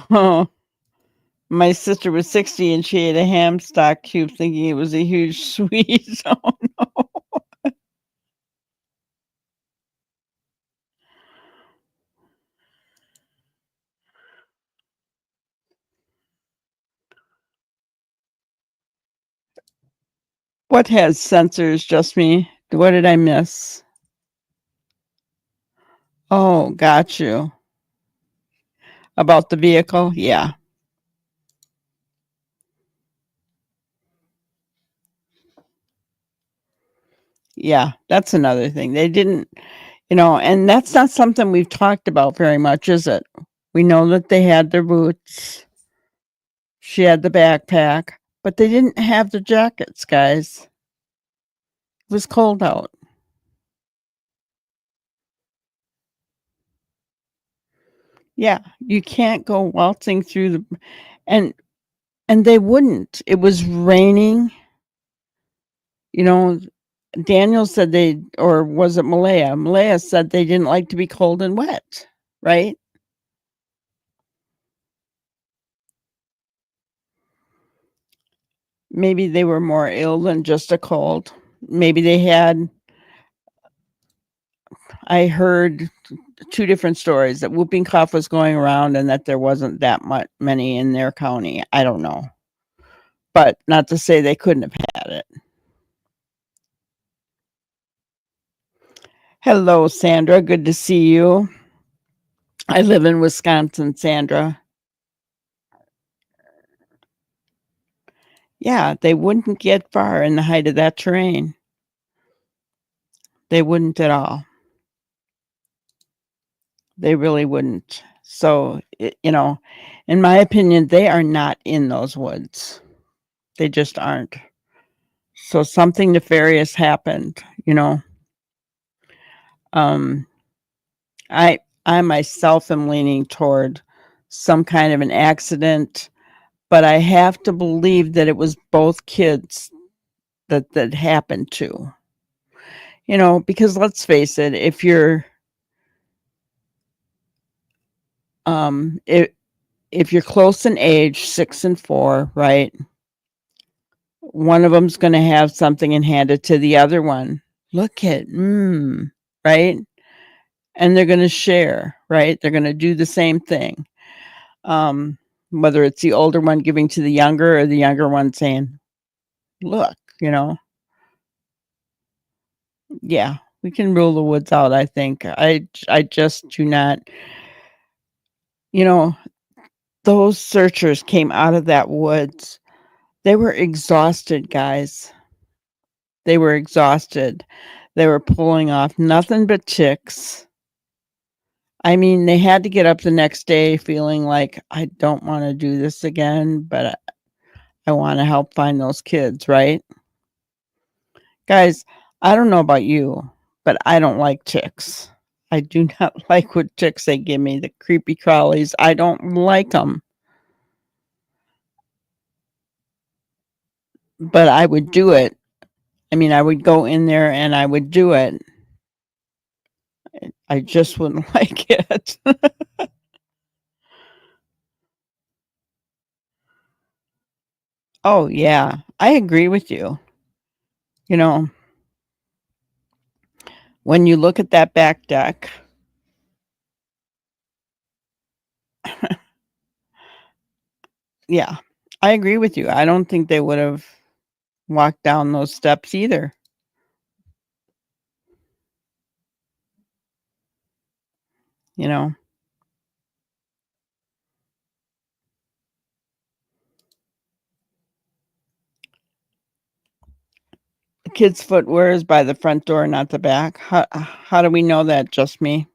Oh, my sister was 60 and she ate a ham stock cube thinking it was a huge sweet. Oh, no. What has sensors, just me? What did I miss? Oh, got you. About the vehicle? Yeah. Yeah, that's another thing. They didn't, and that's not something we've talked about very much, is it? We know that they had their boots. She had the backpack, but they didn't have the jackets, guys. It was cold out. Yeah, you can't go waltzing through the and and they wouldn't. It was raining. You know, Daniel said they, or was it Malaya? Malaya said they didn't like to be cold and wet, right? Maybe they were more ill than just a cold. Maybe they had, I heard two different stories that whooping cough was going around and that there wasn't that many in their county. I don't know. But not to say they couldn't have had it. Hello, Sandra. Good to see you. I live in Wisconsin, Sandra. Yeah, they wouldn't get far in the height of that terrain. They wouldn't at all. They really wouldn't. So, in my opinion, they are not in those woods. They just aren't. So something nefarious happened, Um, I myself am leaning toward some kind of an accident, but I have to believe that it was both kids that happened to. Because let's face it, if you're if you're close in age, 6 and 4, right? One of them's going to have something and hand it to the other one. Look at, right? And they're going to share, right? They're going to do the same thing. Whether it's the older one giving to the younger or the younger one saying, look, yeah, we can rule the woods out, I think. I just do not, those searchers came out of that woods. They were exhausted, guys. They were exhausted. They were pulling off nothing but ticks. I mean, they had to get up the next day feeling like, I don't want to do this again, but I want to help find those kids, right? Guys, I don't know about you, but I don't like ticks. I do not like what ticks they give me, the creepy crawlies. I don't like them. But I would do it. I mean, I would go in there and I would do it. I just wouldn't like it. Oh, yeah. I agree with you. When you look at that back deck, yeah, I agree with you. I don't think they would have walked down those steps either. You know, the kid's footwear is by the front door, not the back. How do we know that? Just me?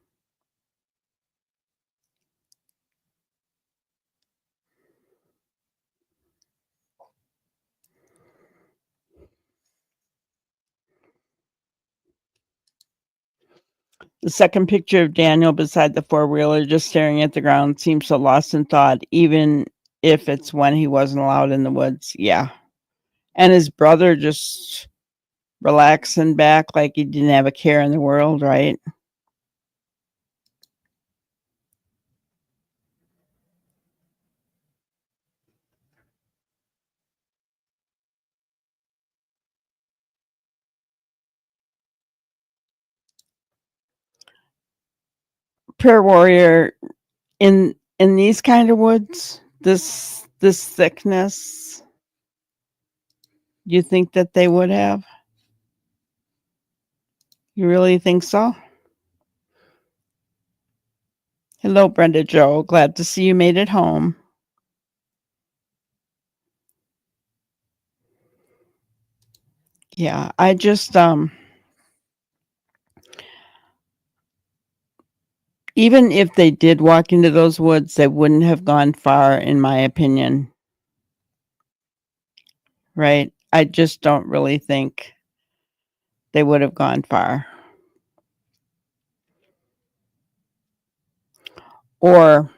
The second picture of Daniel beside the four-wheeler just staring at the ground seems so lost in thought, even if it's when he wasn't allowed in the woods. Yeah. And his brother just relaxing back like he didn't have a care in the world, right? prayer warrior, in these kind of woods, this thickness, you think that they would have? You really think so? Hello, Brenda Joe. Glad to see you made it home. Yeah, I just even if they did walk into those woods, they wouldn't have gone far, in my opinion. Right? I just don't really think they would have gone far. Or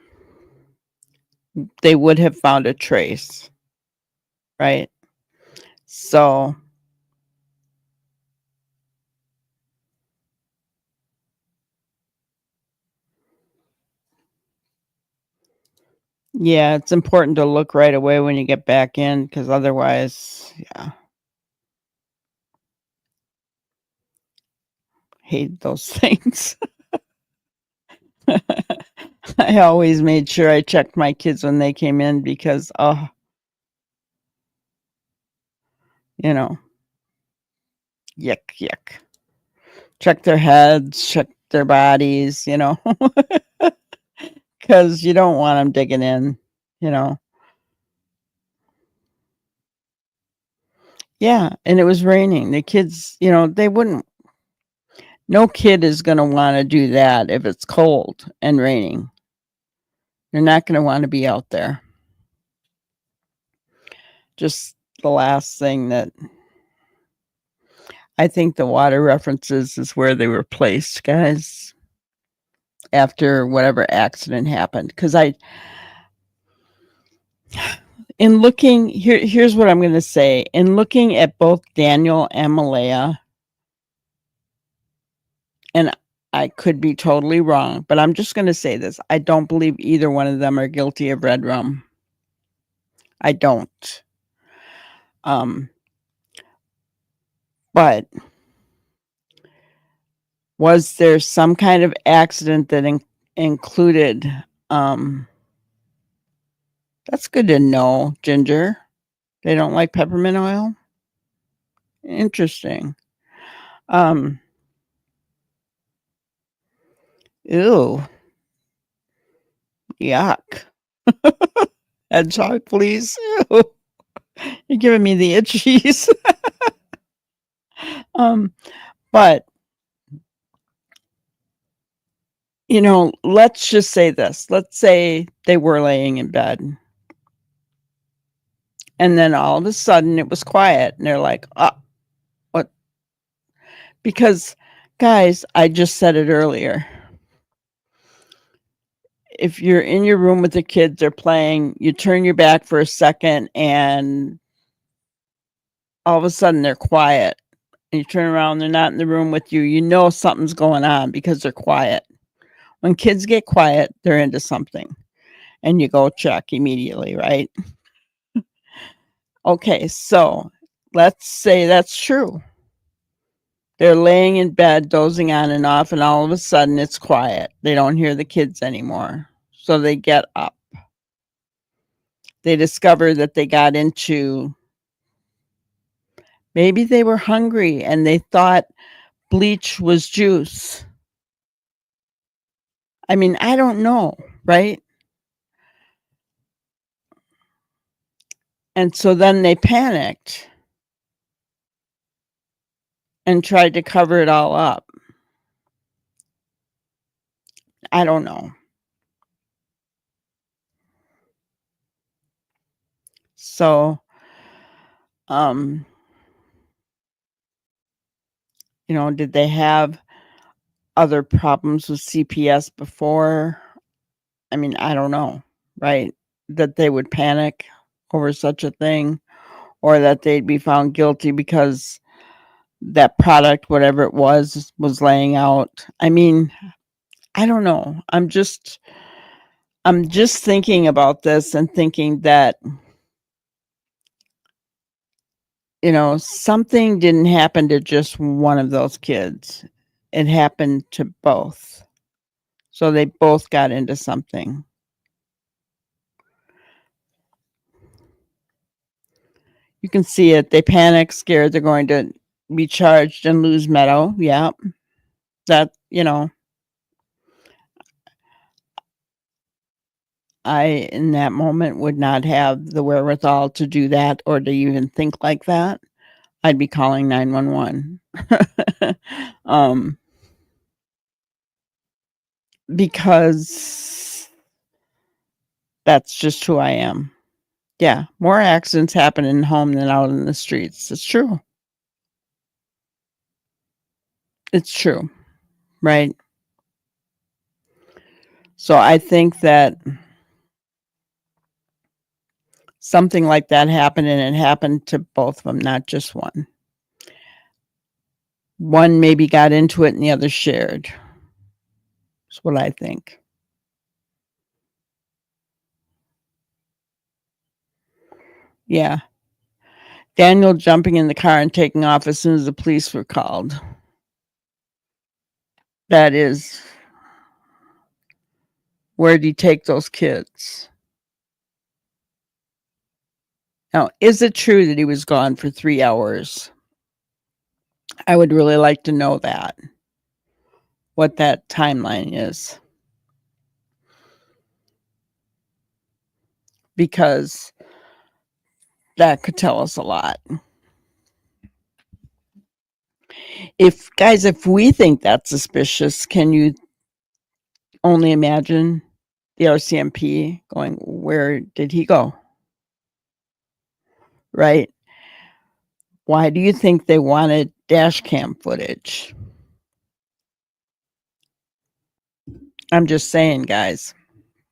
they would have found a trace. Right? So yeah, it's important to look right away when you get back in, because otherwise, yeah. Hate those things. I always made sure I checked my kids when they came in because, oh, you know, yuck, yuck. Check their heads, check their bodies, you know, because you don't want them digging in, you know. Yeah, and it was raining. The kids, you know, they wouldn't, no kid is going to want to do that if it's cold and raining. They're not going to want to be out there. Just the last thing that I think the water references is where they were placed, guys, after whatever accident happened. Because in looking, here's what I'm going to say. In looking at both Daniel and Malaya, and I could be totally wrong, but I'm just going to say this. I don't believe either one of them are guilty of red rum. I don't. But was there some kind of accident that included, that's good to know, Ginger. They don't like peppermint oil? Interesting. Ew. Yuck. Hedgehog, please. Ew. You're giving me the itchies. But you know, let's just say this. Let's say they were laying in bed. And then all of a sudden it was quiet. And they're like, what? Because, guys, I just said it earlier. If you're in your room with the kids, they're playing, you turn your back for a second and all of a sudden they're quiet. And you turn around, they're not in the room with you. You know something's going on because they're quiet. When kids get quiet, they're into something. And you go check immediately, right? Okay, so let's say that's true. They're laying in bed, dozing on and off, and all of a sudden it's quiet. They don't hear the kids anymore. So they get up. They discover that they got into, maybe they were hungry and they thought bleach was juice. I mean, I don't know, right? And so then they panicked and tried to cover it all up. I don't know. So, you know, did they have other problems with CPS before? I mean, I don't know, right? That they would panic over such a thing, or that they'd be found guilty because that product, whatever it was laying out. I mean, I don't know. I'm just thinking about this and thinking that, you know, something didn't happen to just one of those kids. It happened to both. So they both got into something. You can see it. They panic, scared they're going to be charged and lose Meadow. Yeah. That, I, in that moment, would not have the wherewithal to do that or to even think like that. I'd be calling 911. Because that's just who I am. Yeah, more accidents happen in home than out in the streets. It's true. It's true, right? So I think that something like that happened, and it happened to both of them, not just one. One maybe got into it and the other shared. That's what I think. Yeah. Daniel jumping in the car and taking off as soon as the police were called. That is, where did he take those kids? Now, is it true that he was gone for 3 hours? I would really like to know that, what that timeline is. Because that could tell us a lot. If we think that's suspicious, can you only imagine the RCMP going, where did he go? Right? Why do you think they wanted dash cam footage? I'm just saying, guys.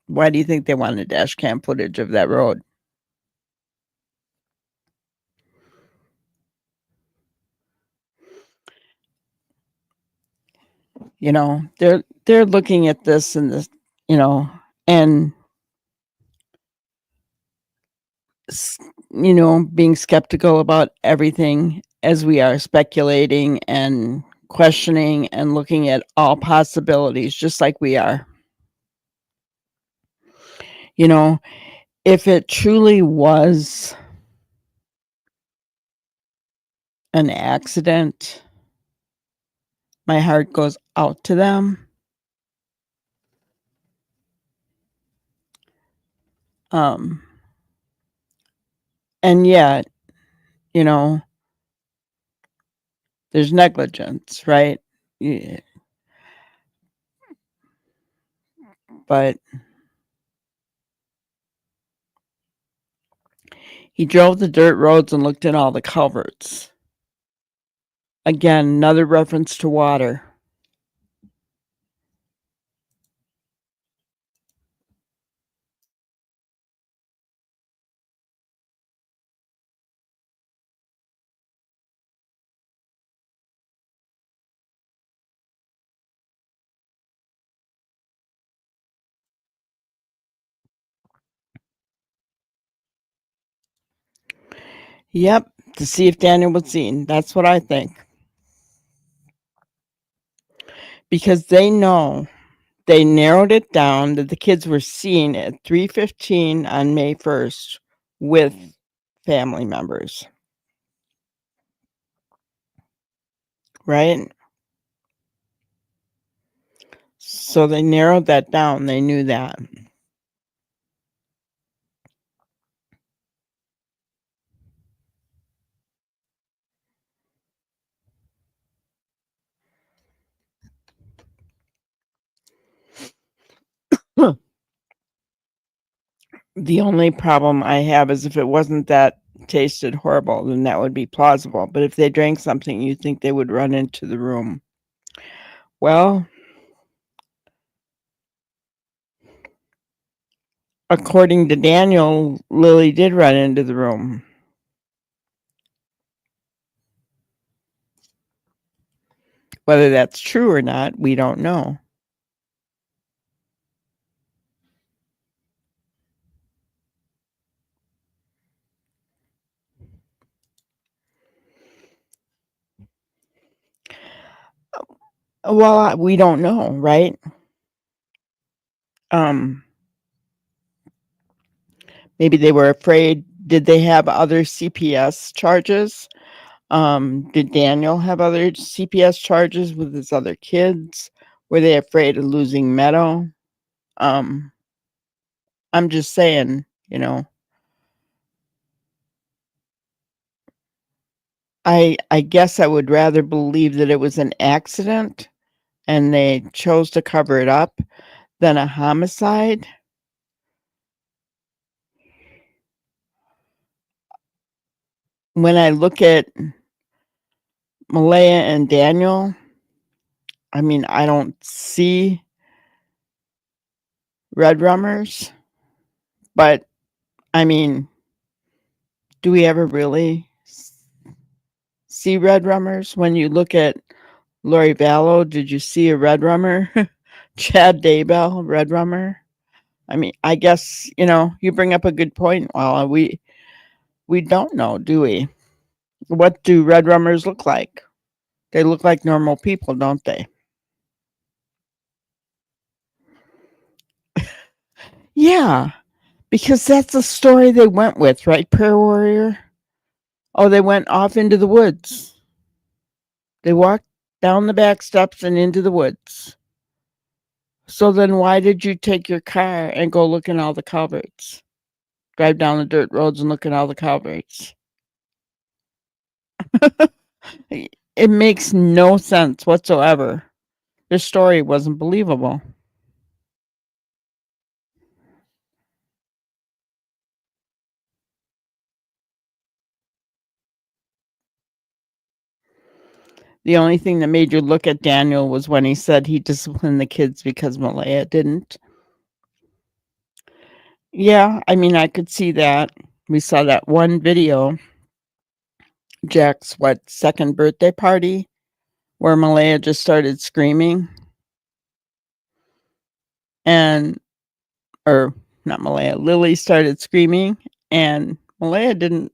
Why do you think they wanted dash cam footage of that road? They're looking at this and this, and being skeptical about everything, as we are speculating and questioning and looking at all possibilities, just like we are. If it truly was an accident, my heart goes out to them. And yet, there's negligence, right? Yeah. But he drove the dirt roads and looked at all the culverts. Again, another reference to water. Yep, to see if Daniel was seen. That's what I think. Because they know, they narrowed it down that the kids were seen at 3:15 on May 1st with family members. Right? So they narrowed that down. They knew that. The only problem I have is if it wasn't that tasted horrible, then that would be plausible. But if they drank something, you'd think they would run into the room. Well, according to Daniel, Lily did run into the room. Whether that's true or not, we don't know. Well, we don't know, right? maybe they were afraid. Did they have other CPS charges? Did Daniel have other CPS charges with his other kids? Were they afraid of losing Meadow? I'm just saying, I guess I would rather believe that it was an accident and they chose to cover it up than a homicide. When I look at Malaya and Daniel, I mean, I don't see red rummers, but I mean, do we ever really see red rummers? When you look at Lori Vallow, did you see a red rummer? Chad Daybell, red rummer? I mean, I guess, you bring up a good point, Walla. We don't know, do we? What do red rummers look like? They look like normal people, don't they? Yeah, because that's the story they went with, right, Prayer Warrior? Oh, they went off into the woods. They walked down the back steps and into the woods. So then why did you take your car and go look in all the culverts? Drive down the dirt roads and look at all the culverts. It makes no sense whatsoever. Their story wasn't believable. The only thing that made you look at Daniel was when he said he disciplined the kids because Malaya didn't. Yeah, I mean, I could see that. We saw that one video, Jack's second birthday party, where Malaya just started screaming. Or not Malaya, Lily started screaming, and Malaya didn't,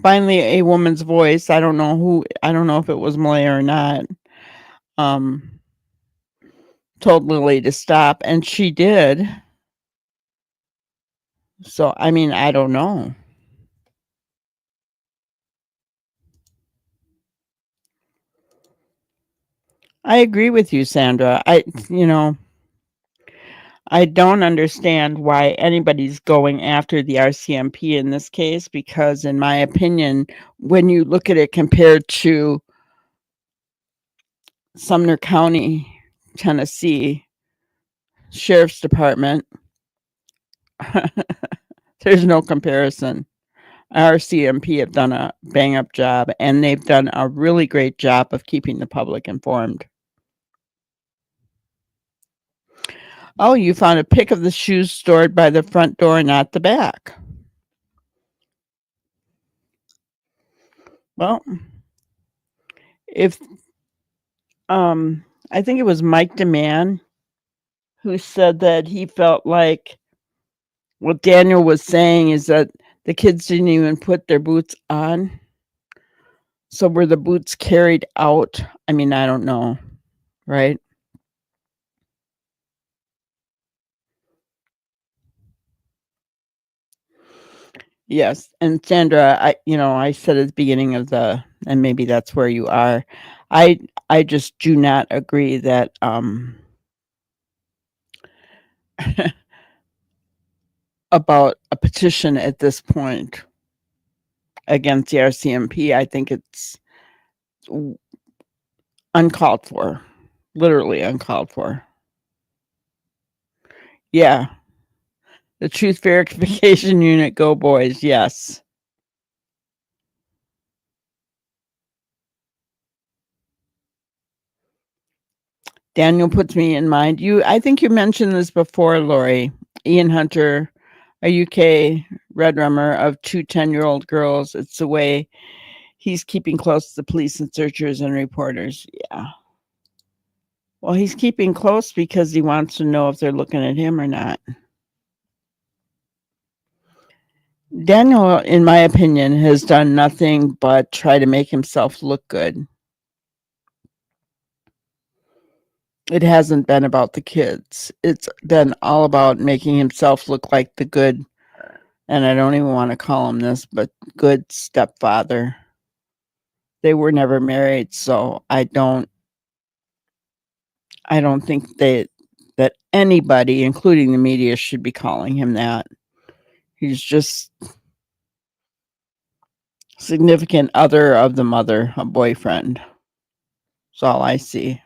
finally a woman's voice, I don't know if it was Malaya or not, told Lily to stop, and she did. So, I mean, I don't know. I agree with you, Sandra. I don't understand why anybody's going after the RCMP in this case, because in my opinion, when you look at it compared to Sumner County, Tennessee Sheriff's Department, there's no comparison. RCMP have done a bang up job, and they've done a really great job of keeping the public informed. Oh, you found a pic of the shoes stored by the front door, not the back. Well, if I think it was Mike DeMann who said that he felt like what Daniel was saying is that the kids didn't even put their boots on. So were the boots carried out? I mean, I don't know, right? Yes, and Sandra, I said at the beginning of and maybe that's where you are. I just do not agree that about a petition at this point against the RCMP. I think it's uncalled for, literally uncalled for. Yeah, the Truth Verification Unit, go boys, yes. Daniel puts me in mind. I think you mentioned this before, Lori. Ian Hunter, a UK red rummer of 2 10-year-old girls. It's the way he's keeping close to the police and searchers and reporters. Yeah. Well, he's keeping close because he wants to know if they're looking at him or not. Daniel, in my opinion, has done nothing but try to make himself look good. It hasn't been about the kids. It's been all about making himself look like the good, and I don't even want to call him this, but good stepfather. They were never married, so I don't think that anybody, including the media, should be calling him that. He's just significant other of the mother, a boyfriend. That's all I see.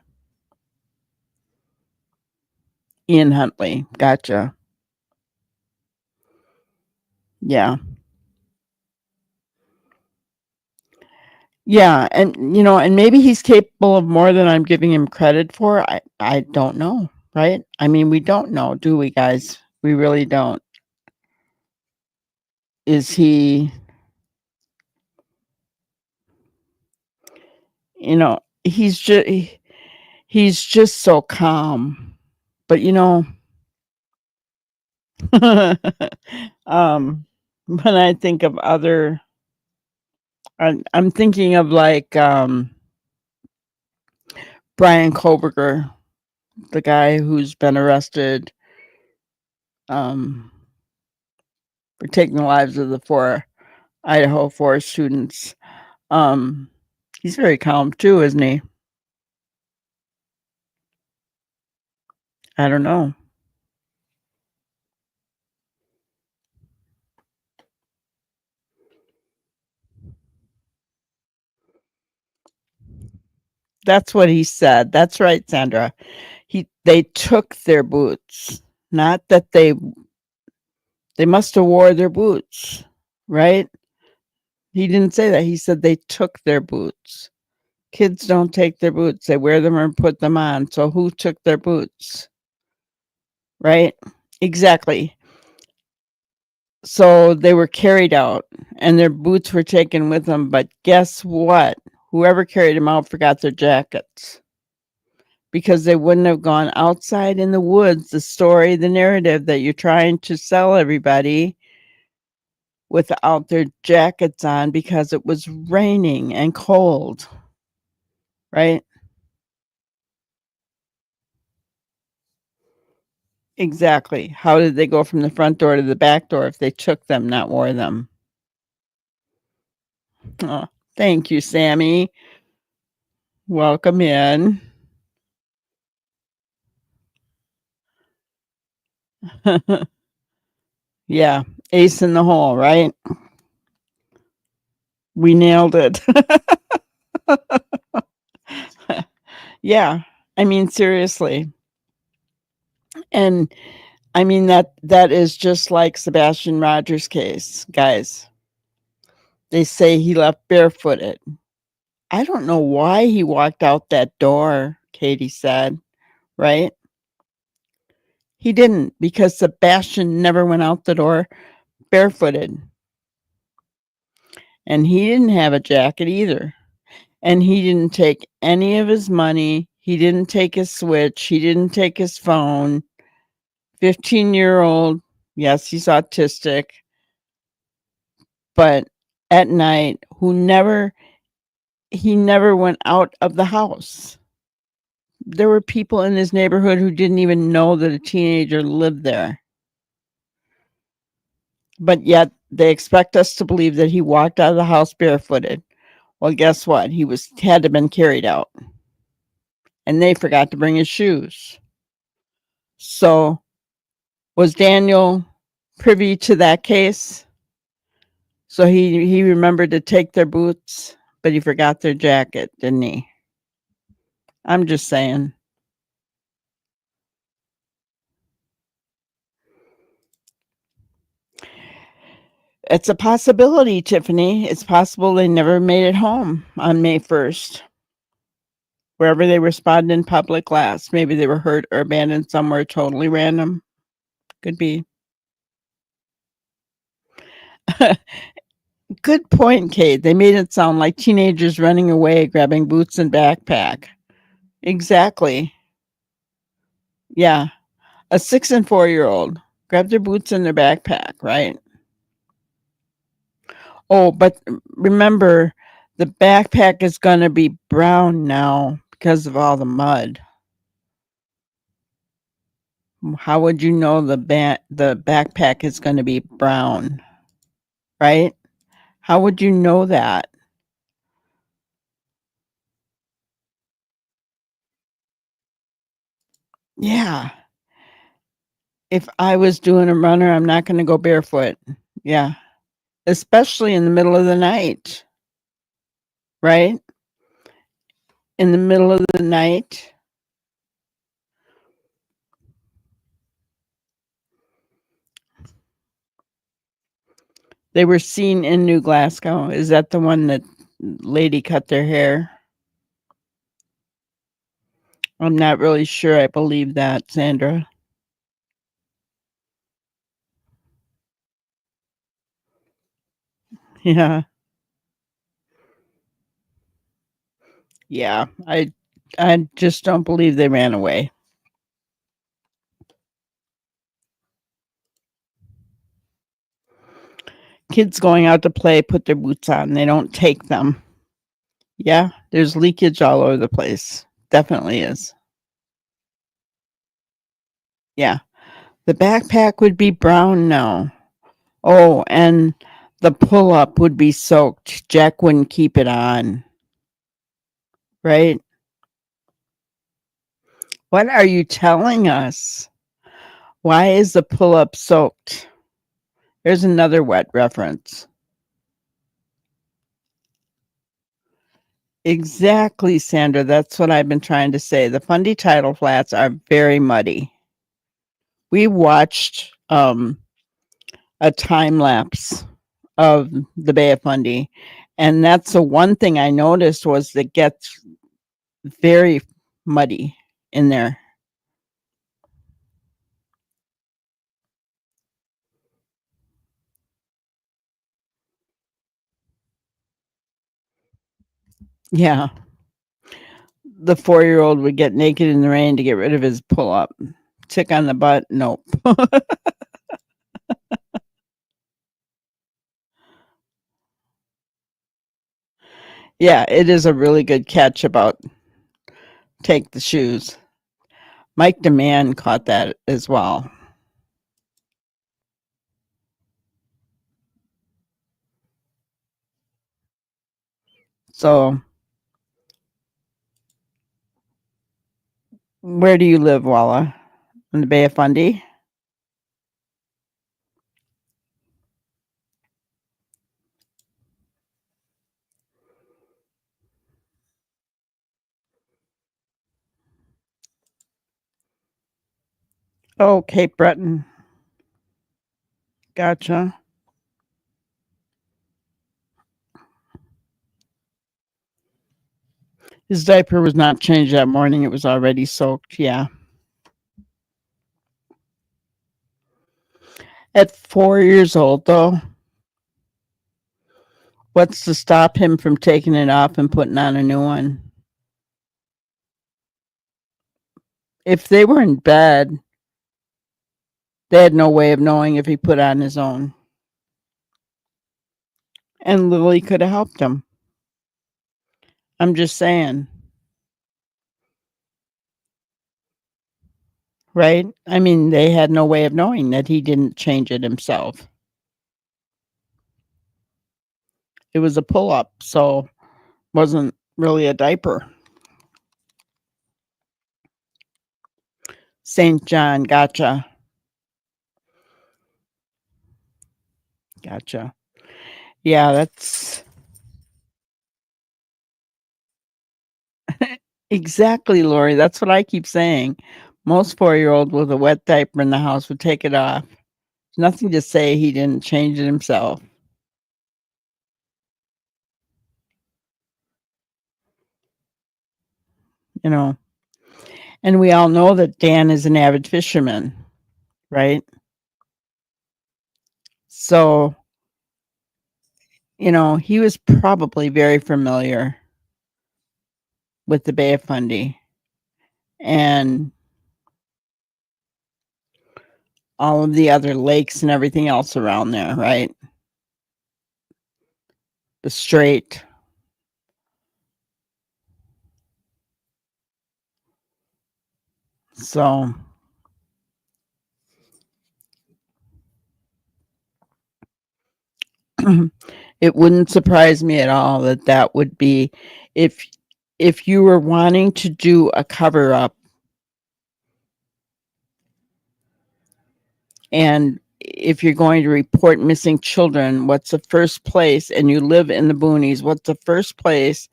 Ian Huntley. Gotcha. Yeah. Yeah, and and maybe he's capable of more than I'm giving him credit for. I don't know, right? I mean, we don't know, do we, guys? We really don't. Is he, he's just so calm. But when I think of other, I'm thinking of like Brian Koberger, the guy who's been arrested for taking the lives of the 4 Idaho forest students. He's very calm too, isn't he? I don't know. That's what he said. That's right, Sandra. They took their boots, not that they must have wore their boots, right? He didn't say that. He said they took their boots. Kids don't take their boots. They wear them and put them on. So who took their boots? Right? Exactly. So they were carried out and their boots were taken with them. But guess what? Whoever carried them out forgot their jackets because they wouldn't have gone outside in the woods. The story, the narrative that you're trying to sell everybody without their jackets on because it was raining and cold. Right? Exactly. How did they go from the front door to the back door if they took them, not wore them? Oh, thank you, Sammy. Welcome in. Yeah, ace in the hole, right? We nailed it. Yeah, I mean, seriously. And I mean, that is just like Sebastian Rogers' case, guys. They say he left barefooted. I don't know why he walked out that door, Katie said, right? He didn't, because Sebastian never went out the door barefooted. And he didn't have a jacket either. And he didn't take any of his money. He didn't take his Switch. He didn't take his phone. 15-year-old, yes, he's autistic, but at night, he never went out of the house. There were people in his neighborhood who didn't even know that a teenager lived there. But yet they expect us to believe that he walked out of the house barefooted. Well, guess what? He had to been carried out. And they forgot to bring his shoes. So was Daniel privy to that case? So he remembered to take their boots, but he forgot their jacket, didn't he? I'm just saying. It's a possibility, Tiffany. It's possible they never made it home on May 1st. Wherever they were spotted in public last. Maybe they were hurt or abandoned somewhere totally random. Could be. Good point, Kate. They made it sound like teenagers running away, grabbing boots and backpack. Exactly. Yeah. A 6 and 4-year-old grab their boots and their backpack, right? Oh, but remember, the backpack is going to be brown now because of all the mud. How would you know the backpack is going to be brown, right? How would you know that? Yeah. If I was doing a runner, I'm not going to go barefoot. Yeah. Especially in the middle of the night, right? In the middle of the night. They were seen in New Glasgow. Is that the one that lady cut their hair? I'm not really sure. I believe that, Sandra. Yeah. Yeah. I just don't believe they ran away. Kids going out to play put their boots on. They don't take them. Yeah, there's leakage all over the place. Definitely is. Yeah. The backpack would be brown now. Oh, and the pull-up would be soaked. Jack wouldn't keep it on. Right? What are you telling us? Why is the pull-up soaked? There's another wet reference. Exactly, Sandra. That's what I've been trying to say. The Fundy tidal flats are very muddy. We watched a time lapse of the Bay of Fundy, and that's the one thing I noticed was that gets very muddy in there. Yeah. The 4-year-old would get naked in the rain to get rid of his pull-up. Tick on the butt? Nope. Yeah, it is a really good catch about take the shoes. Mike DeMann caught that as well. So, where do you live, Walla? In the Bay of Fundy? Oh, Cape Breton. Gotcha. His diaper was not changed that morning. It was already soaked. Yeah. At 4 years old, though, what's to stop him from taking it off and putting on a new one? If they were in bed, they had no way of knowing if he put on his own. And Lily could have helped him. I'm just saying. Right? I mean, they had no way of knowing that he didn't change it himself. It was a pull-up, so wasn't really a diaper. St. John, gotcha. Gotcha. Yeah, that's exactly, Lori. That's what I keep saying. Most 4-year-old with a wet diaper in the house would take it off. Nothing to say he didn't change it himself. You know, and we all know that Dan is an avid fisherman, right? So, he was probably very familiar with the Bay of Fundy and all of the other lakes and everything else around there, right? The strait. So, It wouldn't surprise me at all that that would be if you were wanting to do a cover up and if you're going to report missing children, what's the first place, and you live in the boonies, what's the first place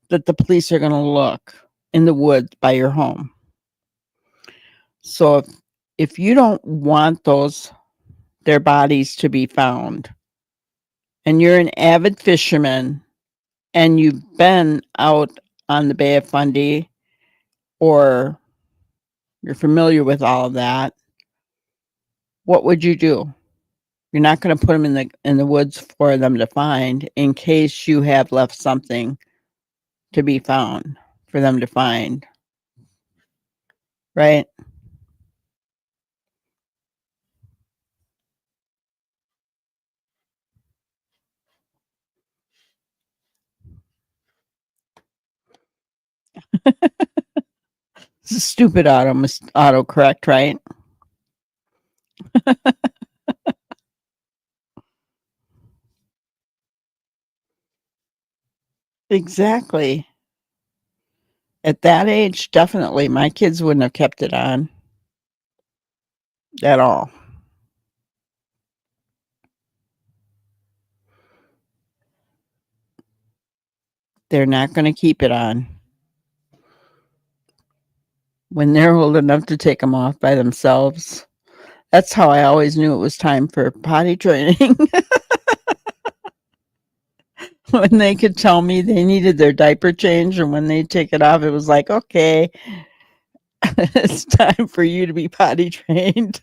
that the police are going to look? In the woods by your home. So if you don't want their bodies to be found, and you're an avid fisherman and you've been out on the Bay of Fundy, or you're familiar with all of that, what would you do? You're not going to put them in the woods for them to find in case you have left something to be found for them to find, right? This is stupid autocorrect, right? Exactly. At that age, definitely. My kids wouldn't have kept it on at all. They're not going to keep it on. When they're old enough to take them off by themselves. That's how I always knew it was time for potty training. When they could tell me they needed their diaper changed, and when they take it off, it was like, okay, it's time for you to be potty trained.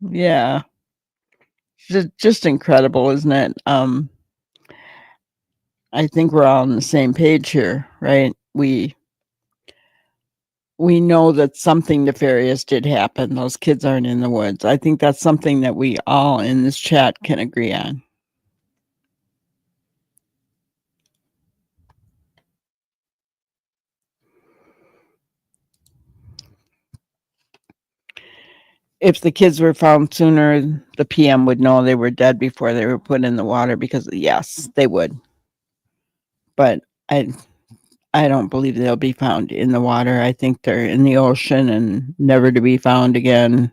Yeah. Just incredible, isn't it? I think we're all on the same page here, right? We know that something nefarious did happen. Those kids aren't in the woods. I think that's something that we all in this chat can agree on. If the kids were found sooner, the PM would know they were dead before they were put in the water, because yes, they would. But I don't believe they'll be found in the water. I think they're in the ocean and never to be found again.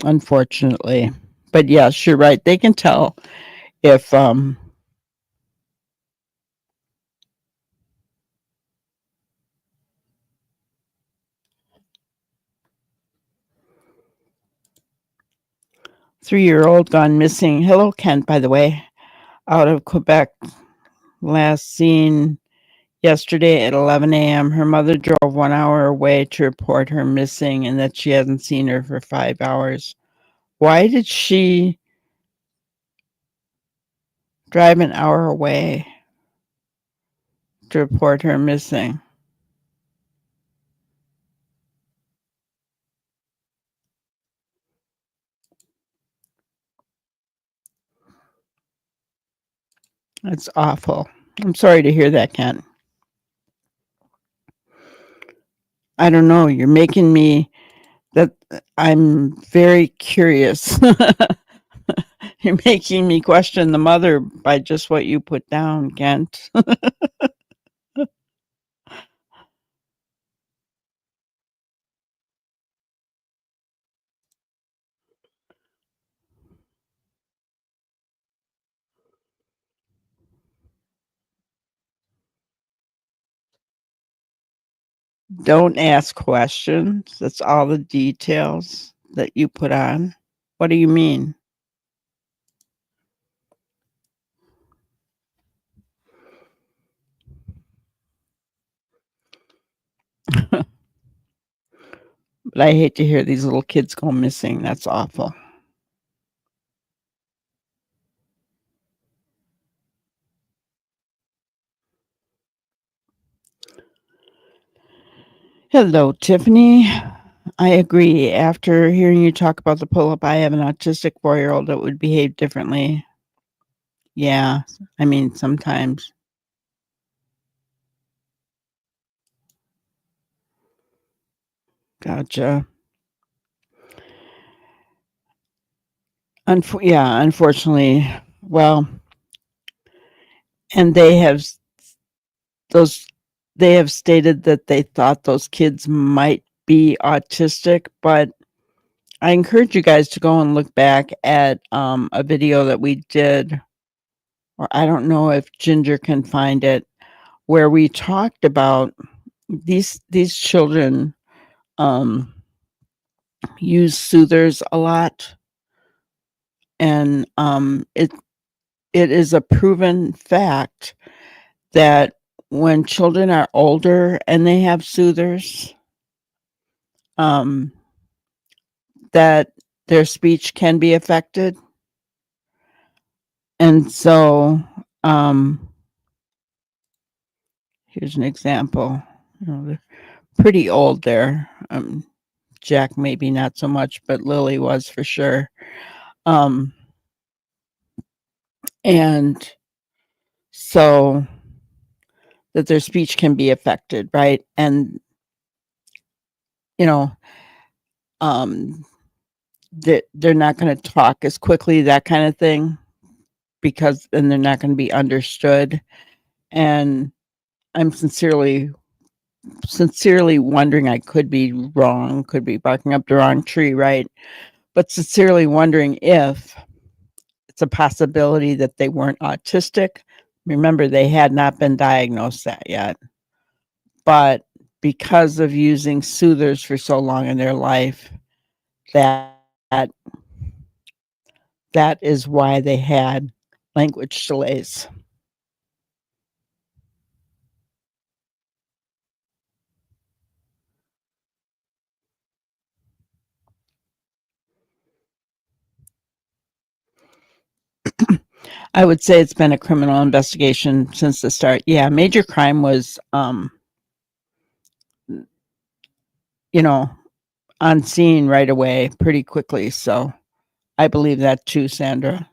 Unfortunately. But yes, you're right. They can tell if 3-year-old gone missing. Hello, Kent, by the way, out of Quebec. Last seen yesterday at 11 a.m. Her mother drove 1 hour away to report her missing and that she hasn't seen her for 5 hours. Why did she drive an hour away to report her missing? That's awful. I'm sorry to hear that, Kent. I don't know. You're making me I'm very curious. You're making me question the mother by just what you put down, Kent. Don't ask questions. That's all the details that you put on. What do you mean? But I hate to hear these little kids go missing. That's awful. Hello, Tiffany. I agree. After hearing you talk about the pull-up, I have an autistic 4-year-old that would behave differently. Yeah, I mean, sometimes. Gotcha. Unfortunately, well, and those they have stated that they thought those kids might be autistic, but I encourage you guys to go and look back at a video that we did, or I don't know if Ginger can find it, where we talked about these children use soothers a lot, and it is a proven fact that when children are older and they have soothers, that their speech can be affected. And so, here's an example. They're pretty old there. Jack maybe not so much, but Lily was for sure. And so that their speech can be affected, right? And you know, they're not going to talk as quickly, that kind of thing, because then they're not going to be understood. And I'm sincerely wondering, I could be wrong, could be barking up the wrong tree, right? But sincerely wondering if it's a possibility that they weren't autistic. Remember, they had not been diagnosed that yet. But because of using soothers for so long in their life, that is why they had language delays. I would say it's been a criminal investigation since the start. Yeah, major crime was, on scene right away pretty quickly. So I believe that too, Sandra.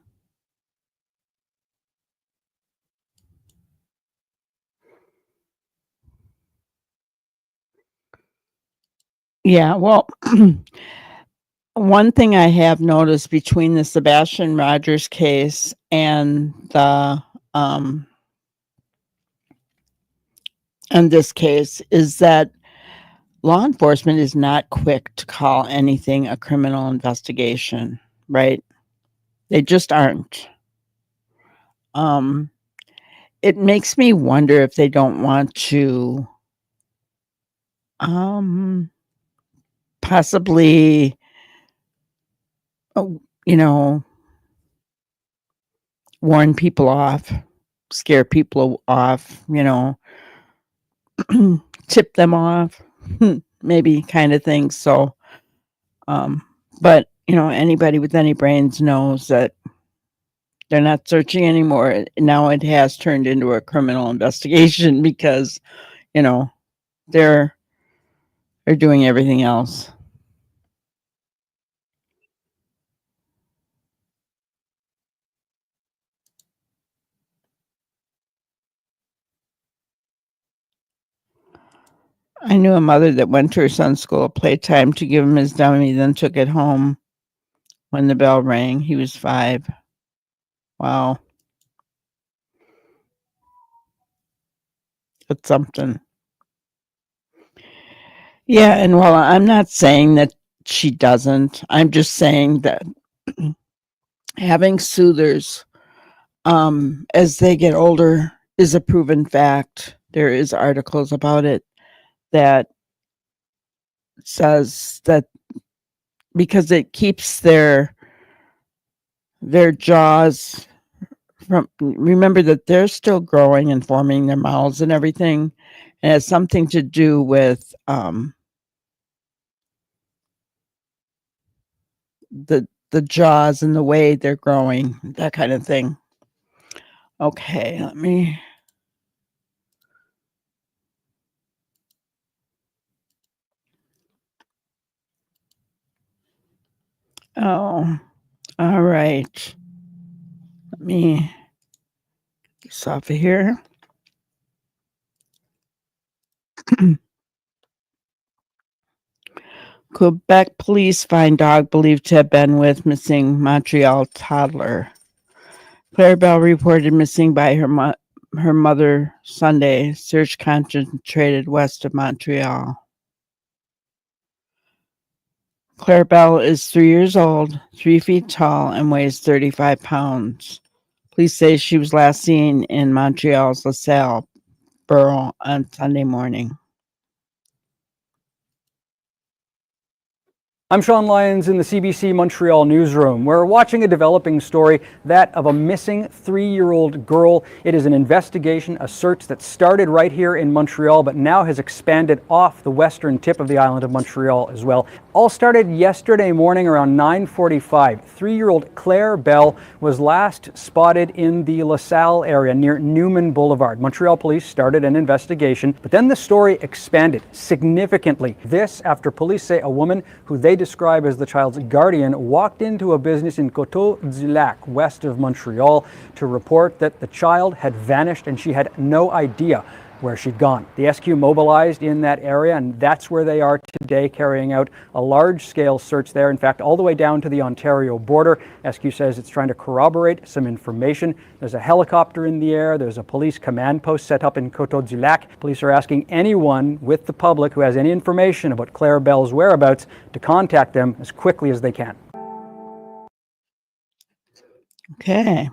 Yeah, well, one thing I have noticed between the Sebastian Rogers case and this case is that law enforcement is not quick to call anything a criminal investigation, right? They just aren't. It makes me wonder if they don't want to possibly, you know, warn people off, scare people off, tip them off, maybe kind of thing. So, but anybody with any brains knows that they're not searching anymore. Now it has turned into a criminal investigation because, they're doing everything else. I knew a mother that went to her son's school at playtime to give him his dummy, then took it home when the bell rang. He was 5. Wow. That's something. Yeah, and while I'm not saying that she doesn't, I'm just saying that having soothers as they get older is a proven fact. There is articles about it that says that because it keeps their jaws from, remember that they're still growing and forming their mouths and everything, and it has something to do with the jaws and the way they're growing, that kind of thing. Okay, let me. Oh, all right. Let me get this off of here. Quebec police find dog believed to have been with missing Montreal toddler. Claire Bell reported missing by her mother Sunday. Search concentrated west of Montreal. Claire Bell is 3 years old, 3 feet tall, and weighs 35 pounds. Police say she was last seen in Montreal's LaSalle borough on Sunday morning. I'm Sean Lyons in the CBC Montreal newsroom. We're watching a developing story, that of a missing 3-year-old girl. It is an investigation, a search that started right here in Montreal, but now has expanded off the western tip of the island of Montreal as well. All started yesterday morning around 9:45. 3-year-old Claire Bell was last spotted in the LaSalle area near Newman Boulevard. Montreal police started an investigation, but then the story expanded significantly. This after police say a woman who they describe as the child's guardian walked into a business in Coteau-du-Lac, west of Montreal, to report that the child had vanished and she had no idea where she'd gone. The SQ mobilized in that area, and that's where they are today, carrying out a large-scale search there. In fact, all the way down to the Ontario border. SQ says it's trying to corroborate some information. There's a helicopter in the air. There's a police command post set up in Coteau-du-Lac. Police are asking anyone with the public who has any information about Claire Bell's whereabouts to contact them as quickly as they can. Okay.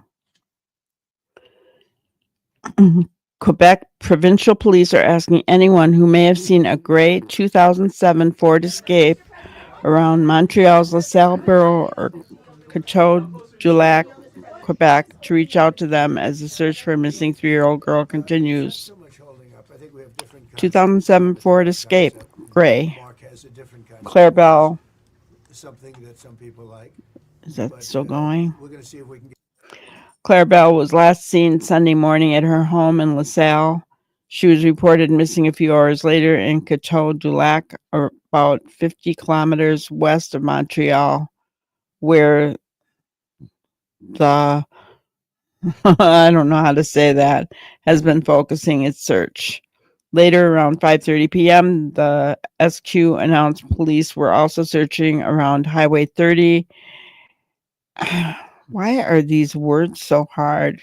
Quebec provincial police are asking anyone who may have seen a gray 2007 Ford Escape around Montreal's LaSalle borough or Coteau-du-Lac, Quebec, to reach out to them as the search for a missing 3-year-old girl continues. 2007 Ford Escape, gray. Claire Bell. Something that some people like. Is that still going? We're going to see if we can get. Claire Bell was last seen Sunday morning at her home in LaSalle. She was reported missing a few hours later in Coteau-du-Lac, about 50 kilometers west of Montreal, where the, I don't know how to say that, has been focusing its search. Later, around 5:30 p.m., the SQ announced police were also searching around Highway 30. Why are these words so hard?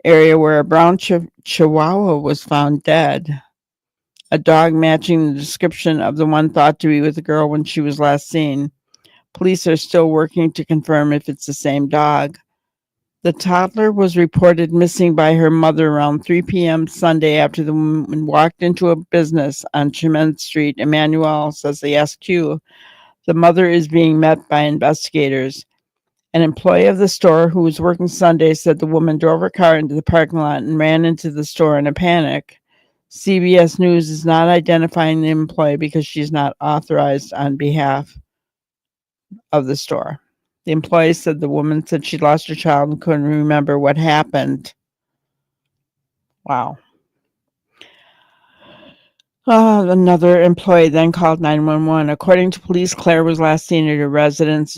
Area where a brown chihuahua was found dead. A dog matching the description of the one thought to be with the girl when she was last seen. Police are still working to confirm if it's the same dog. The toddler was reported missing by her mother around 3 p.m. Sunday after the woman walked into a business on Chemins Street. Emmanuel says the SQ. The mother is being met by investigators. An employee of the store who was working Sunday said the woman drove her car into the parking lot and ran into the store in a panic. CBS News is not identifying the employee because she's not authorized on behalf of the store. The employee said the woman said she lost her child and couldn't remember what happened. Wow. Another employee then called 911. According to police, Claire was last seen at her residence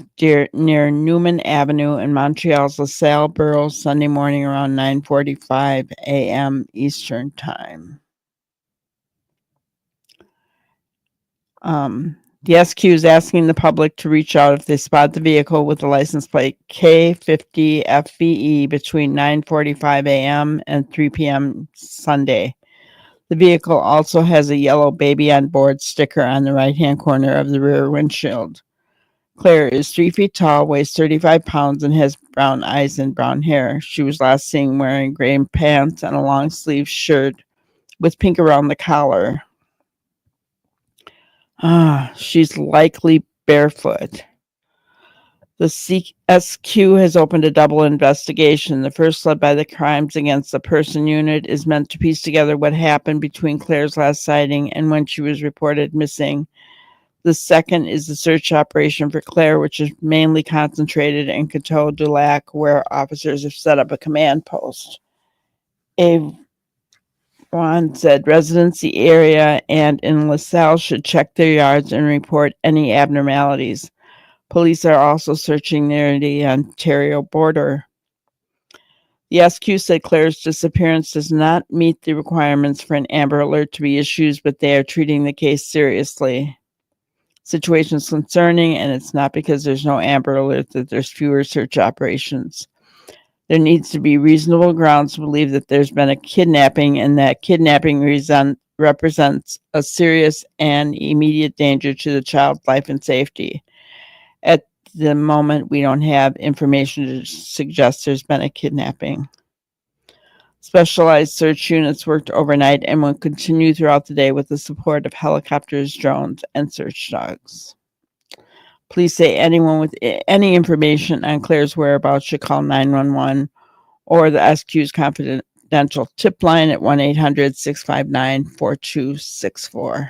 near Newman Avenue in Montreal's LaSalle borough Sunday morning around 9:45 a.m. Eastern Time. The SQ is asking the public to reach out if they spot the vehicle with the license plate K50FVE between 9:45 a.m. and 3 p.m. Sunday. The vehicle also has a yellow baby on board sticker on the right-hand corner of the rear windshield. Claire is 3 feet tall, weighs 35 pounds, and has brown eyes and brown hair. She was last seen wearing gray pants and a long-sleeved shirt with pink around the collar. She's likely barefoot. The SQ has opened a double investigation. The first, led by the Crimes Against the Person Unit, is meant to piece together what happened between Claire's last sighting and when she was reported missing. The second is the search operation for Claire, which is mainly concentrated in Coteau-du-Lac, where officers have set up a command post. Juan said residents in the area and in LaSalle should check their yards and report any abnormalities. Police are also searching near the Ontario border. The SQ said Claire's disappearance does not meet the requirements for an Amber Alert to be issued, but they are treating the case seriously. Situation is concerning, and it's not because there's no Amber Alert that there's fewer search operations. There needs to be reasonable grounds to believe that there's been a kidnapping, and that kidnapping represents a serious and immediate danger to the child's life and safety. At the moment, we don't have information to suggest there's been a kidnapping. Specialized search units worked overnight and will continue throughout the day with the support of helicopters, drones, and search dogs. Please say anyone with any information on Claire's whereabouts should call 911 or the SQ's confidential tip line at 1-800-659-4264.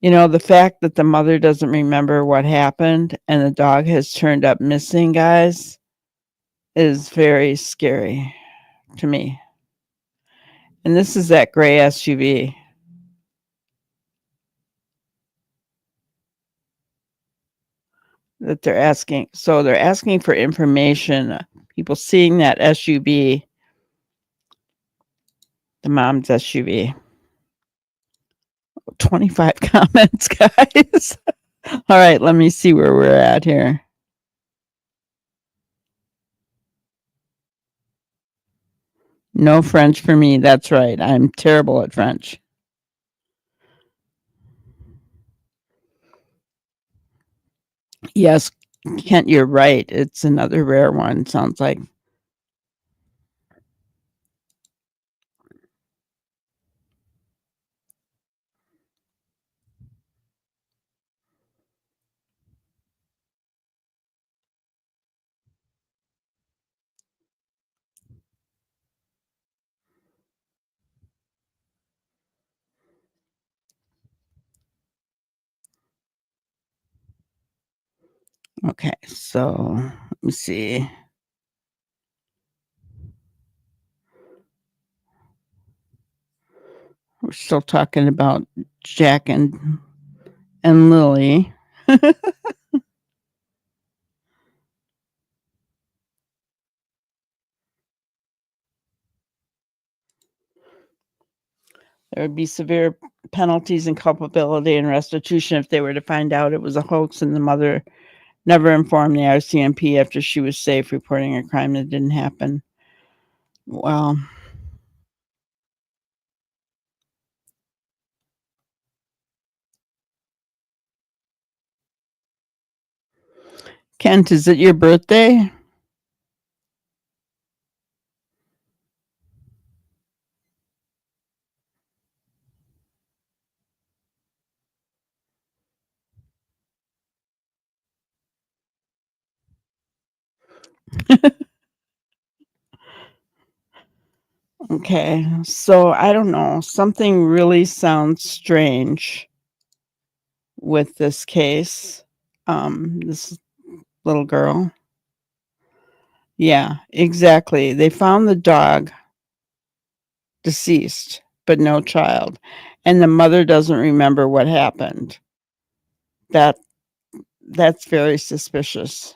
You know, the fact that the mother doesn't remember what happened and the dog has turned up missing, guys, is very scary to me. And this is that gray SUV. That they're asking. So they're asking for information. People seeing that SUV, the mom's SUV. 25 comments, guys. All right, let me see where we're at here. No French for me. That's right. I'm terrible at French. Yes, Kent, you're right. It's another rare one, sounds like. Okay, so let me see. We're still talking about Jack and Lilly. There would be severe penalties and culpability and restitution if they were to find out it was a hoax and the mother never informed the RCMP after she was safe, reporting a crime that didn't happen. Well, Kent, is it your birthday? Okay, so I don't know. Something really sounds strange with this case. This little girl. Yeah, exactly. They found the dog deceased, but no child. And the mother doesn't remember what happened. That's very suspicious.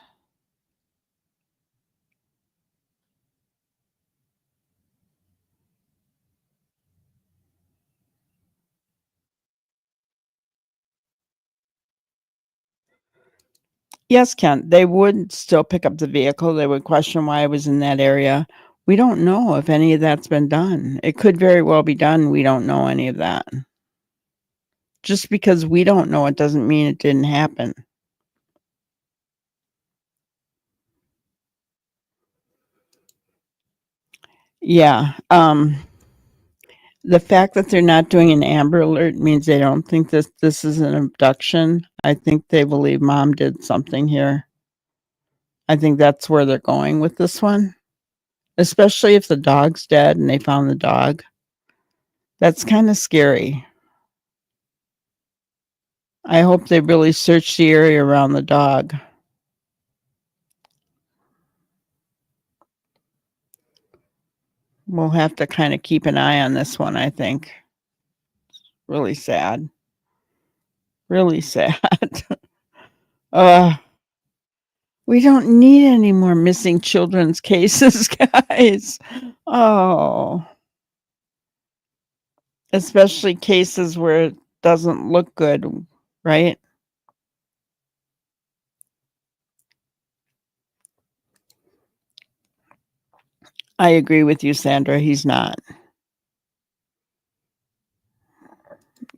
Yes, Kent, they would still pick up the vehicle. They would question why it was in that area. We don't know if any of that's been done. It could very well be done. We don't know any of that. Just because we don't know it doesn't mean it didn't happen. Yeah. The fact that they're not doing an Amber Alert means they don't think this is an abduction. I think they believe mom did something here. I think that's where they're going with this one, especially if the dog's dead and they found the dog. That's kind of scary. I hope they really search the area around the dog. We'll have to kind of keep an eye on this one, I think. Really sad. Really sad. We don't need any more missing children's cases, guys. Oh, especially cases where it doesn't look good, right? I agree with you, Sandra. He's not.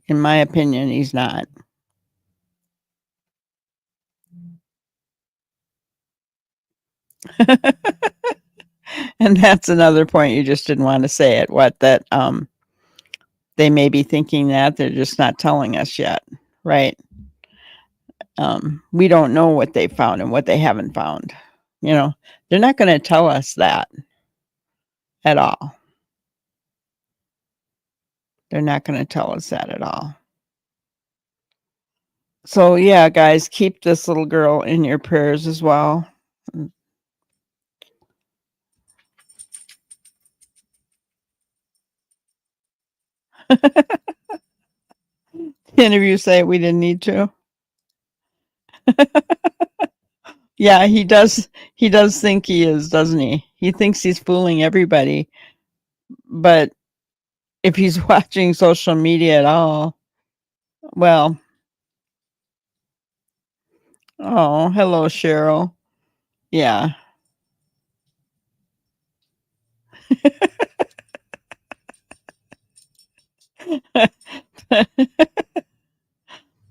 In my opinion, he's not. And that's another point, you just didn't want to say it. What, that they may be thinking that they're just not telling us yet, right? We don't know what they found and what they haven't found. You know, they're not going to tell us that at all. They're not going to tell us that at all. So yeah, guys, keep this little girl in your prayers as well. Interview say we didn't need to. Yeah, he does think he is, doesn't he? He thinks he's fooling everybody. But if he's watching social media at all, well, oh, hello, Cheryl. Yeah.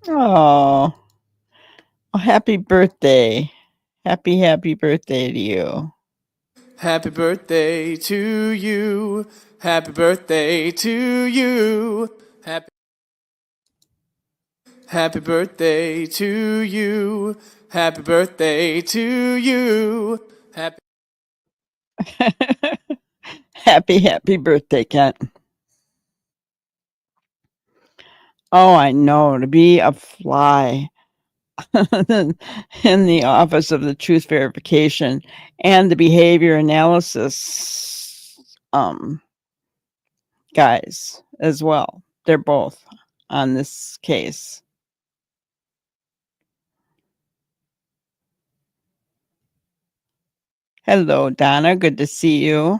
Oh, happy birthday. Happy birthday to you. Happy birthday to you. Happy birthday to you. Happy birthday to you. Happy birthday to you. Happy birthday, Kent. Oh, I know, to be a fly in the office of the truth verification and the behavior analysis guys as well. They're both on this case. Hello, Donna. Good to see you.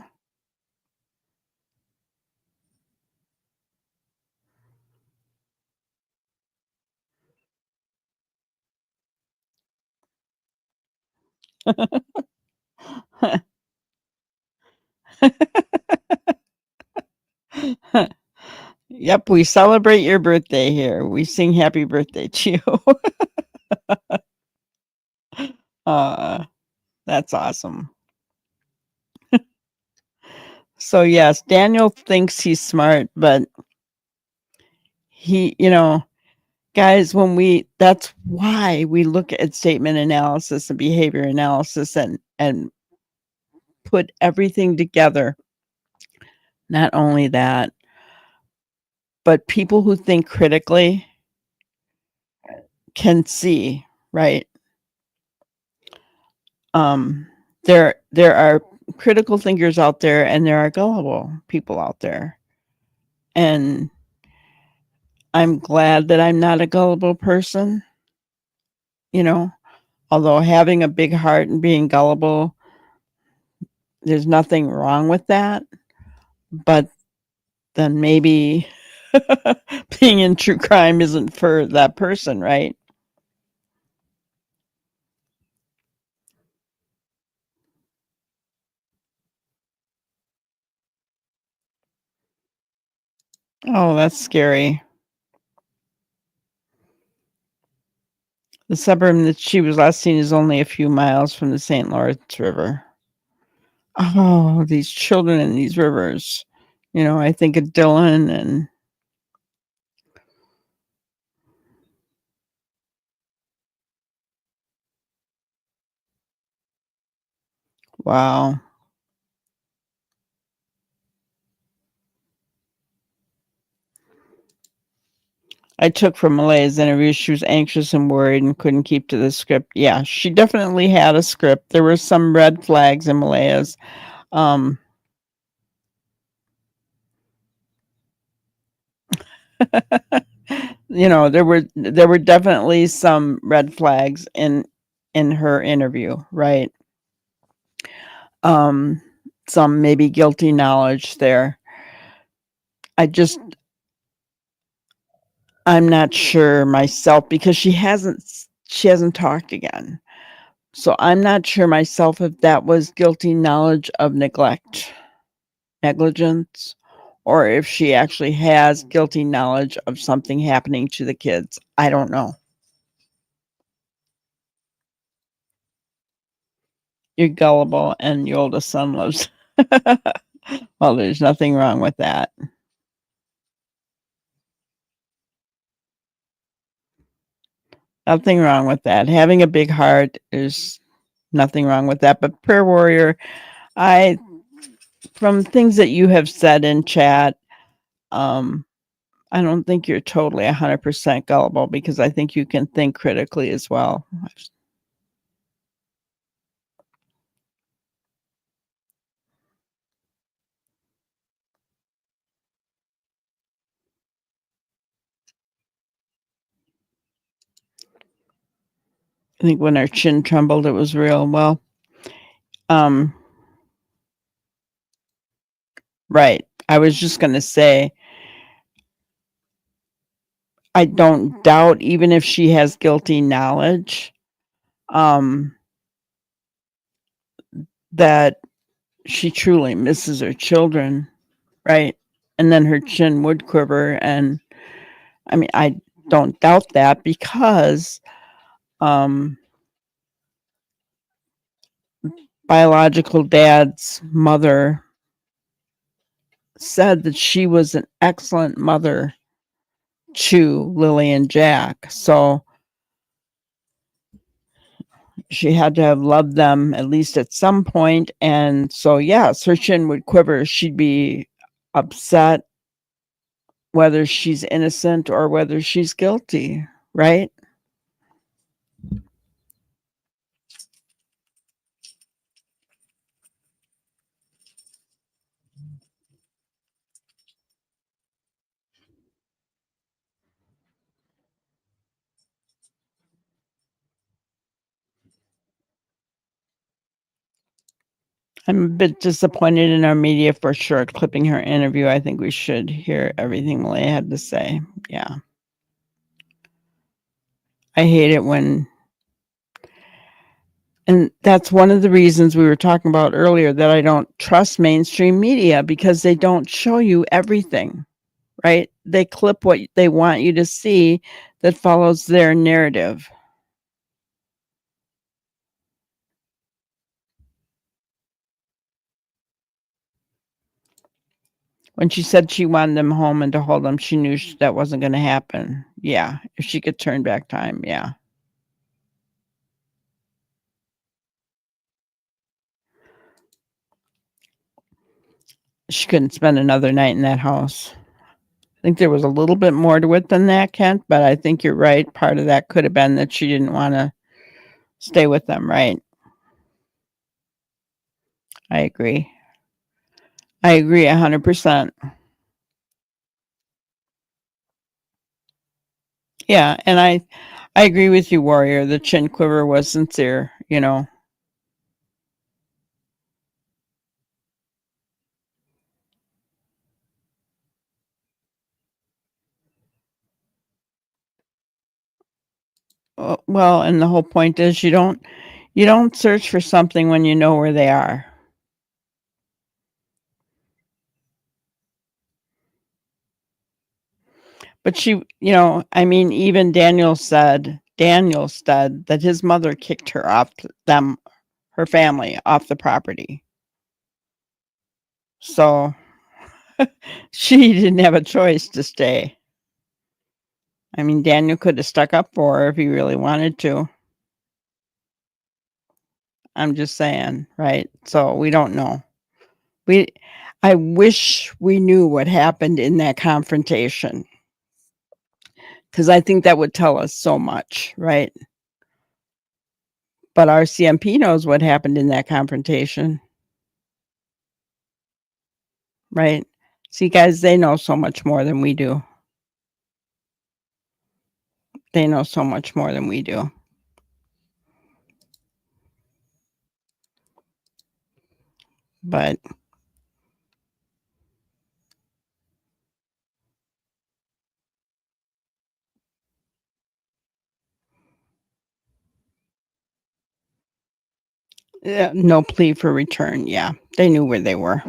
Yep, we celebrate your birthday here. We sing happy birthday to you. That's awesome. So yes, Daniel thinks he's smart, but he, guys, that's why we look at statement analysis and behavior analysis and put everything together. Not only that, but people who think critically can see, right? There are critical thinkers out there and there are gullible people out there. And I'm glad that I'm not a gullible person, although having a big heart and being gullible, there's nothing wrong with that. But then maybe being in true crime isn't for that person, right? Oh, that's scary. The suburb that she was last seen is only a few miles from the St. Lawrence River. Oh, these children in these rivers. I think of Dylan and wow. I took from Malaya's interview, she was anxious and worried and couldn't keep to the script. Yeah, she definitely had a script. There were some red flags in Malaya's. you know, there were definitely some red flags in her interview, right? Some maybe guilty knowledge there. I'm not sure myself because she hasn't talked again. So I'm not sure myself if that was guilty knowledge of negligence, or if she actually has guilty knowledge of something happening to the kids. I don't know. You're gullible and your oldest son loves. Well, there's nothing wrong with that. Nothing wrong with that. Having a big heart is nothing wrong with that. But prayer warrior, I from things that you have said in chat, um, I don't think you're totally 100% gullible because I think you can think critically as well. I think when her chin trembled, it was real. Well, um, right. I was just going to say, I don't doubt, even if she has guilty knowledge, that she truly misses her children, right? And then her chin would quiver. And I mean, I don't doubt that because biological dad's mother said that she was an excellent mother to Lily and Jack. So she had to have loved them at least at some point. And so, yes, her chin would quiver. She'd be upset whether she's innocent or whether she's guilty, right? I'm a bit disappointed in our media for sure, clipping her interview. I think we should hear everything Malia had to say. Yeah. I hate it when, and that's one of the reasons we were talking about earlier that I don't trust mainstream media, because they don't show you everything, right? They clip what they want you to see that follows their narrative. When she said she wanted them home and to hold them, she knew that wasn't going to happen. Yeah. If she could turn back time. Yeah. She couldn't spend another night in that house. I think there was a little bit more to it than that, Kent, but I think you're right. Part of that could have been that she didn't want to stay with them, right? I agree. I agree 100%. Yeah, and I agree with you, Warrior. The chin quiver was sincere, you know. Well, and the whole point is you don't search for something when you know where they are. But she, you know, I mean, even Daniel said that his mother kicked her off her family off the property. So she didn't have a choice to stay. I mean, Daniel could have stuck up for her if he really wanted to. I'm just saying, right? So we don't know. I wish we knew what happened in that confrontation, because I think that would tell us so much, right? But our CMP knows what happened in that confrontation, right? See, guys, they know so much more than we do. they know so much more than we do. But yeah, no plea for return. Yeah, they knew where they were.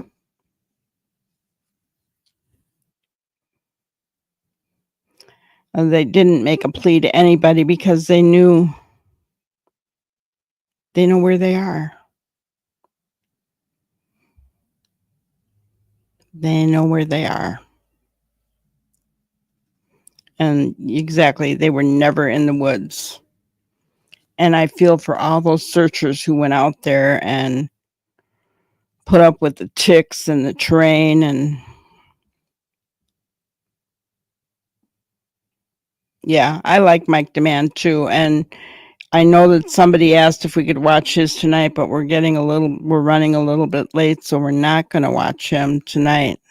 And they didn't make a plea to anybody because they know where they are. They know where they are. And exactly, they were never in the woods. And I feel for all those searchers who went out there and put up with the ticks and the terrain. And yeah, I like Mike Demand too. And I know that somebody asked if we could watch his tonight, but we're running a little bit late, so we're not going to watch him tonight.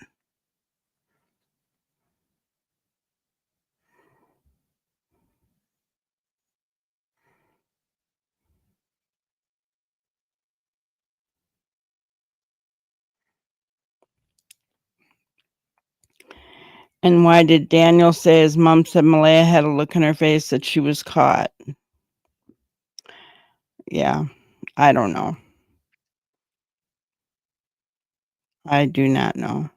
And why did Daniel say his mom said Malaya had a look on her face that she was caught? Yeah, I don't know. I do not know.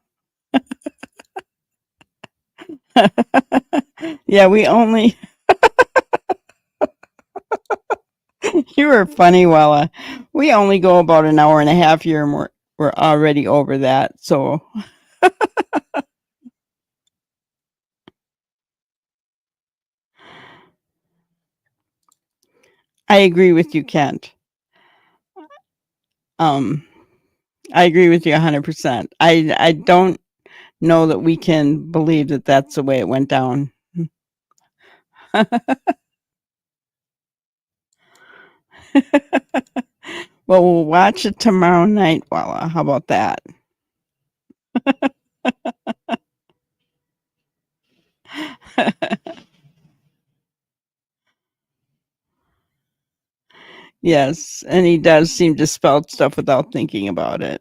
Yeah, we only you were funny, Wella. We only go about an hour and a half here and we're already over that. So I agree with you, Kent. I agree with you 100%. I don't know that we can believe that that's the way it went down. Well, we'll watch it tomorrow night, Wella. How about that? Yes, and he does seem to spell stuff without thinking about it.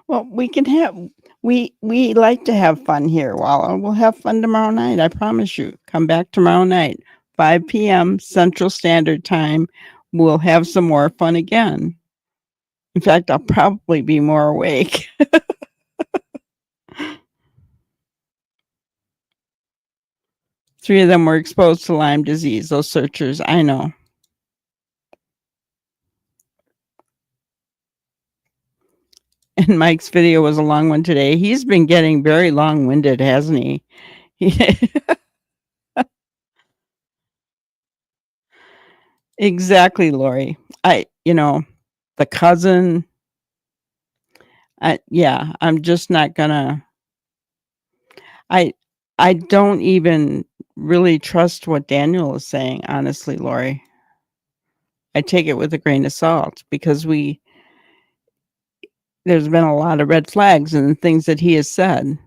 Well, we like to have fun here, Walla. We'll have fun tomorrow night. I promise you. Come back tomorrow night, 5 p.m. Central Standard Time. We'll have some more fun again. In fact, I'll probably be more awake. Three of them were exposed to Lyme disease, those searchers. I know. And Mike's video was a long one today. He's been getting very long-winded, hasn't he? Exactly, Lori. The cousin. Yeah, I'm just not gonna. I don't even really trust what Daniel is saying, honestly, Lori. I take it with a grain of salt because there's been a lot of red flags in the things that he has said.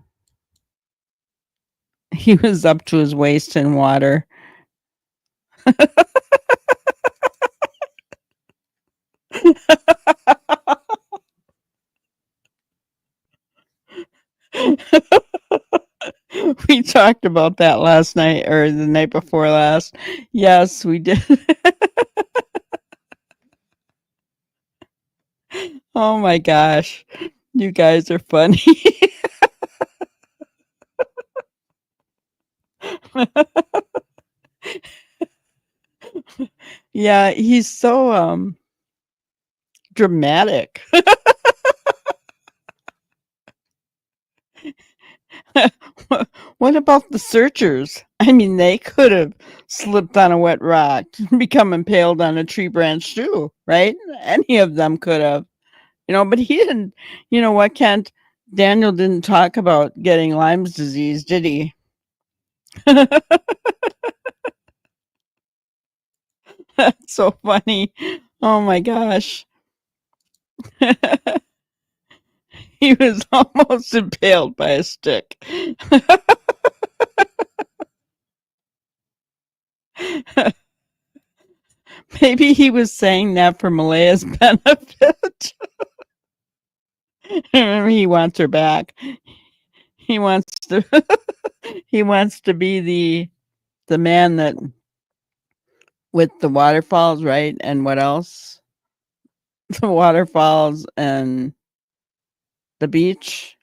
He was up to his waist in water. We talked about that last night or the night before last. Yes, we did. Oh my gosh. You guys are funny. Yeah, he's so dramatic. What about the searchers? I mean, they could have slipped on a wet rock, become impaled on a tree branch too, right? Any of them could have. But he didn't, what, Kent? Daniel didn't talk about getting Lyme's disease, did he? That's so funny. Oh my gosh. He was almost impaled by a stick. Maybe he was saying that for Malaya's benefit. Remember, he wants her back. He wants to he wants to be the man that with the waterfalls, right? And what else? The waterfalls and the beach.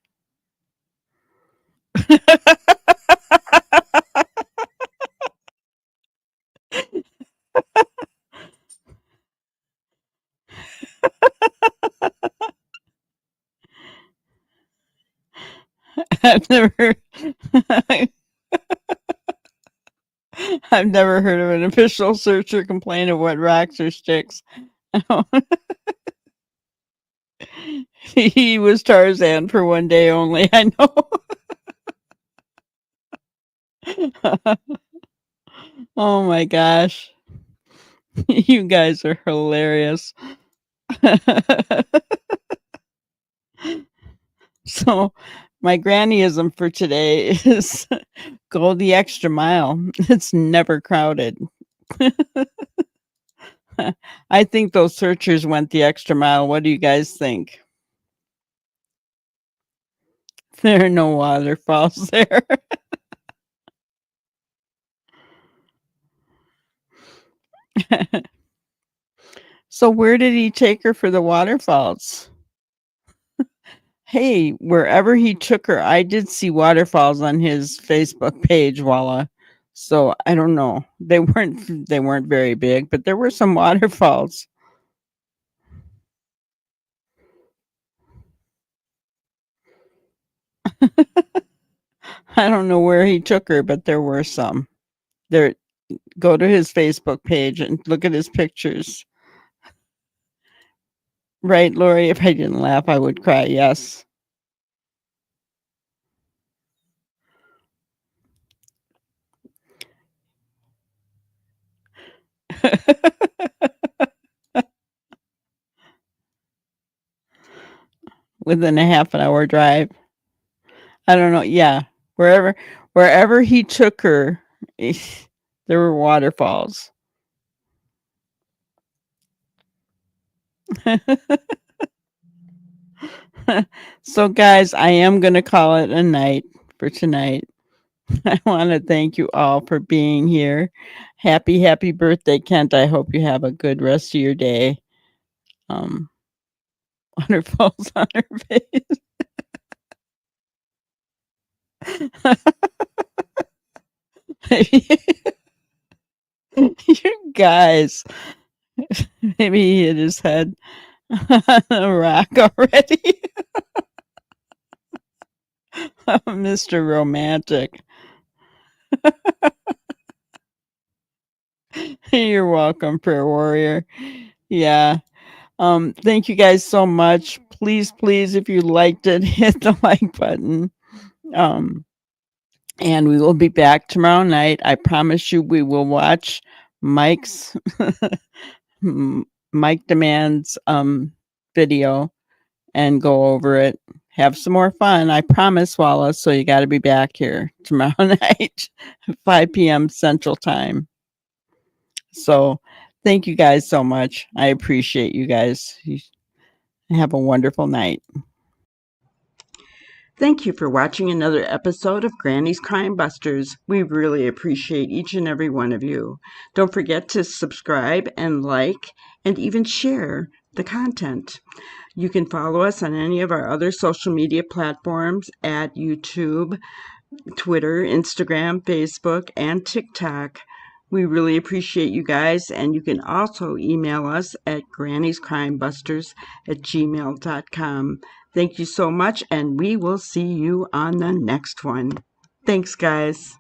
I've never I've never heard of an official searcher complain of wet rocks or sticks. He was Tarzan for one day only, I know. Oh my gosh. You guys are hilarious. So my grannyism for today is go the extra mile. It's never crowded. I think those searchers went the extra mile. What do you guys think? There are no waterfalls there. So where did he take her for the waterfalls? Hey, wherever he took her, I did see waterfalls on his Facebook page, Walla. So I don't know. They weren't very big, but there were some waterfalls. I don't know where he took her, but there were some. There, go to his Facebook page and look at his pictures. Right, Lori? If I didn't laugh, I would cry. Yes. Within a half an hour drive. I don't know. Yeah, wherever he took her, there were waterfalls. So, guys, I am going to call it a night for tonight. I want to thank you all for being here. Happy birthday, Kent. I hope you have a good rest of your day. Waterfalls on her face. You guys, maybe he hit his head on a rock already. Mr. Romantic. You're welcome, Prayer Warrior. Yeah. Thank you guys so much. Please, if you liked it, hit the like button. And we will be back tomorrow night. I promise you we will watch Mike's Mike Demands video and go over it. Have some more fun. I promise, Wallace. So you got to be back here tomorrow night, 5 p.m. Central Time. So thank you guys so much. I appreciate you guys. Have a wonderful night. Thank you for watching another episode of Granny's Crime Busters. We really appreciate each and every one of you. Don't forget to subscribe and like and even share the content. You can follow us on any of our other social media platforms at YouTube, Twitter, Instagram, Facebook, and TikTok. We really appreciate you guys, and you can also email us at granniescrimebusters@gmail.com. Thank you so much, and we will see you on the next one. Thanks, guys.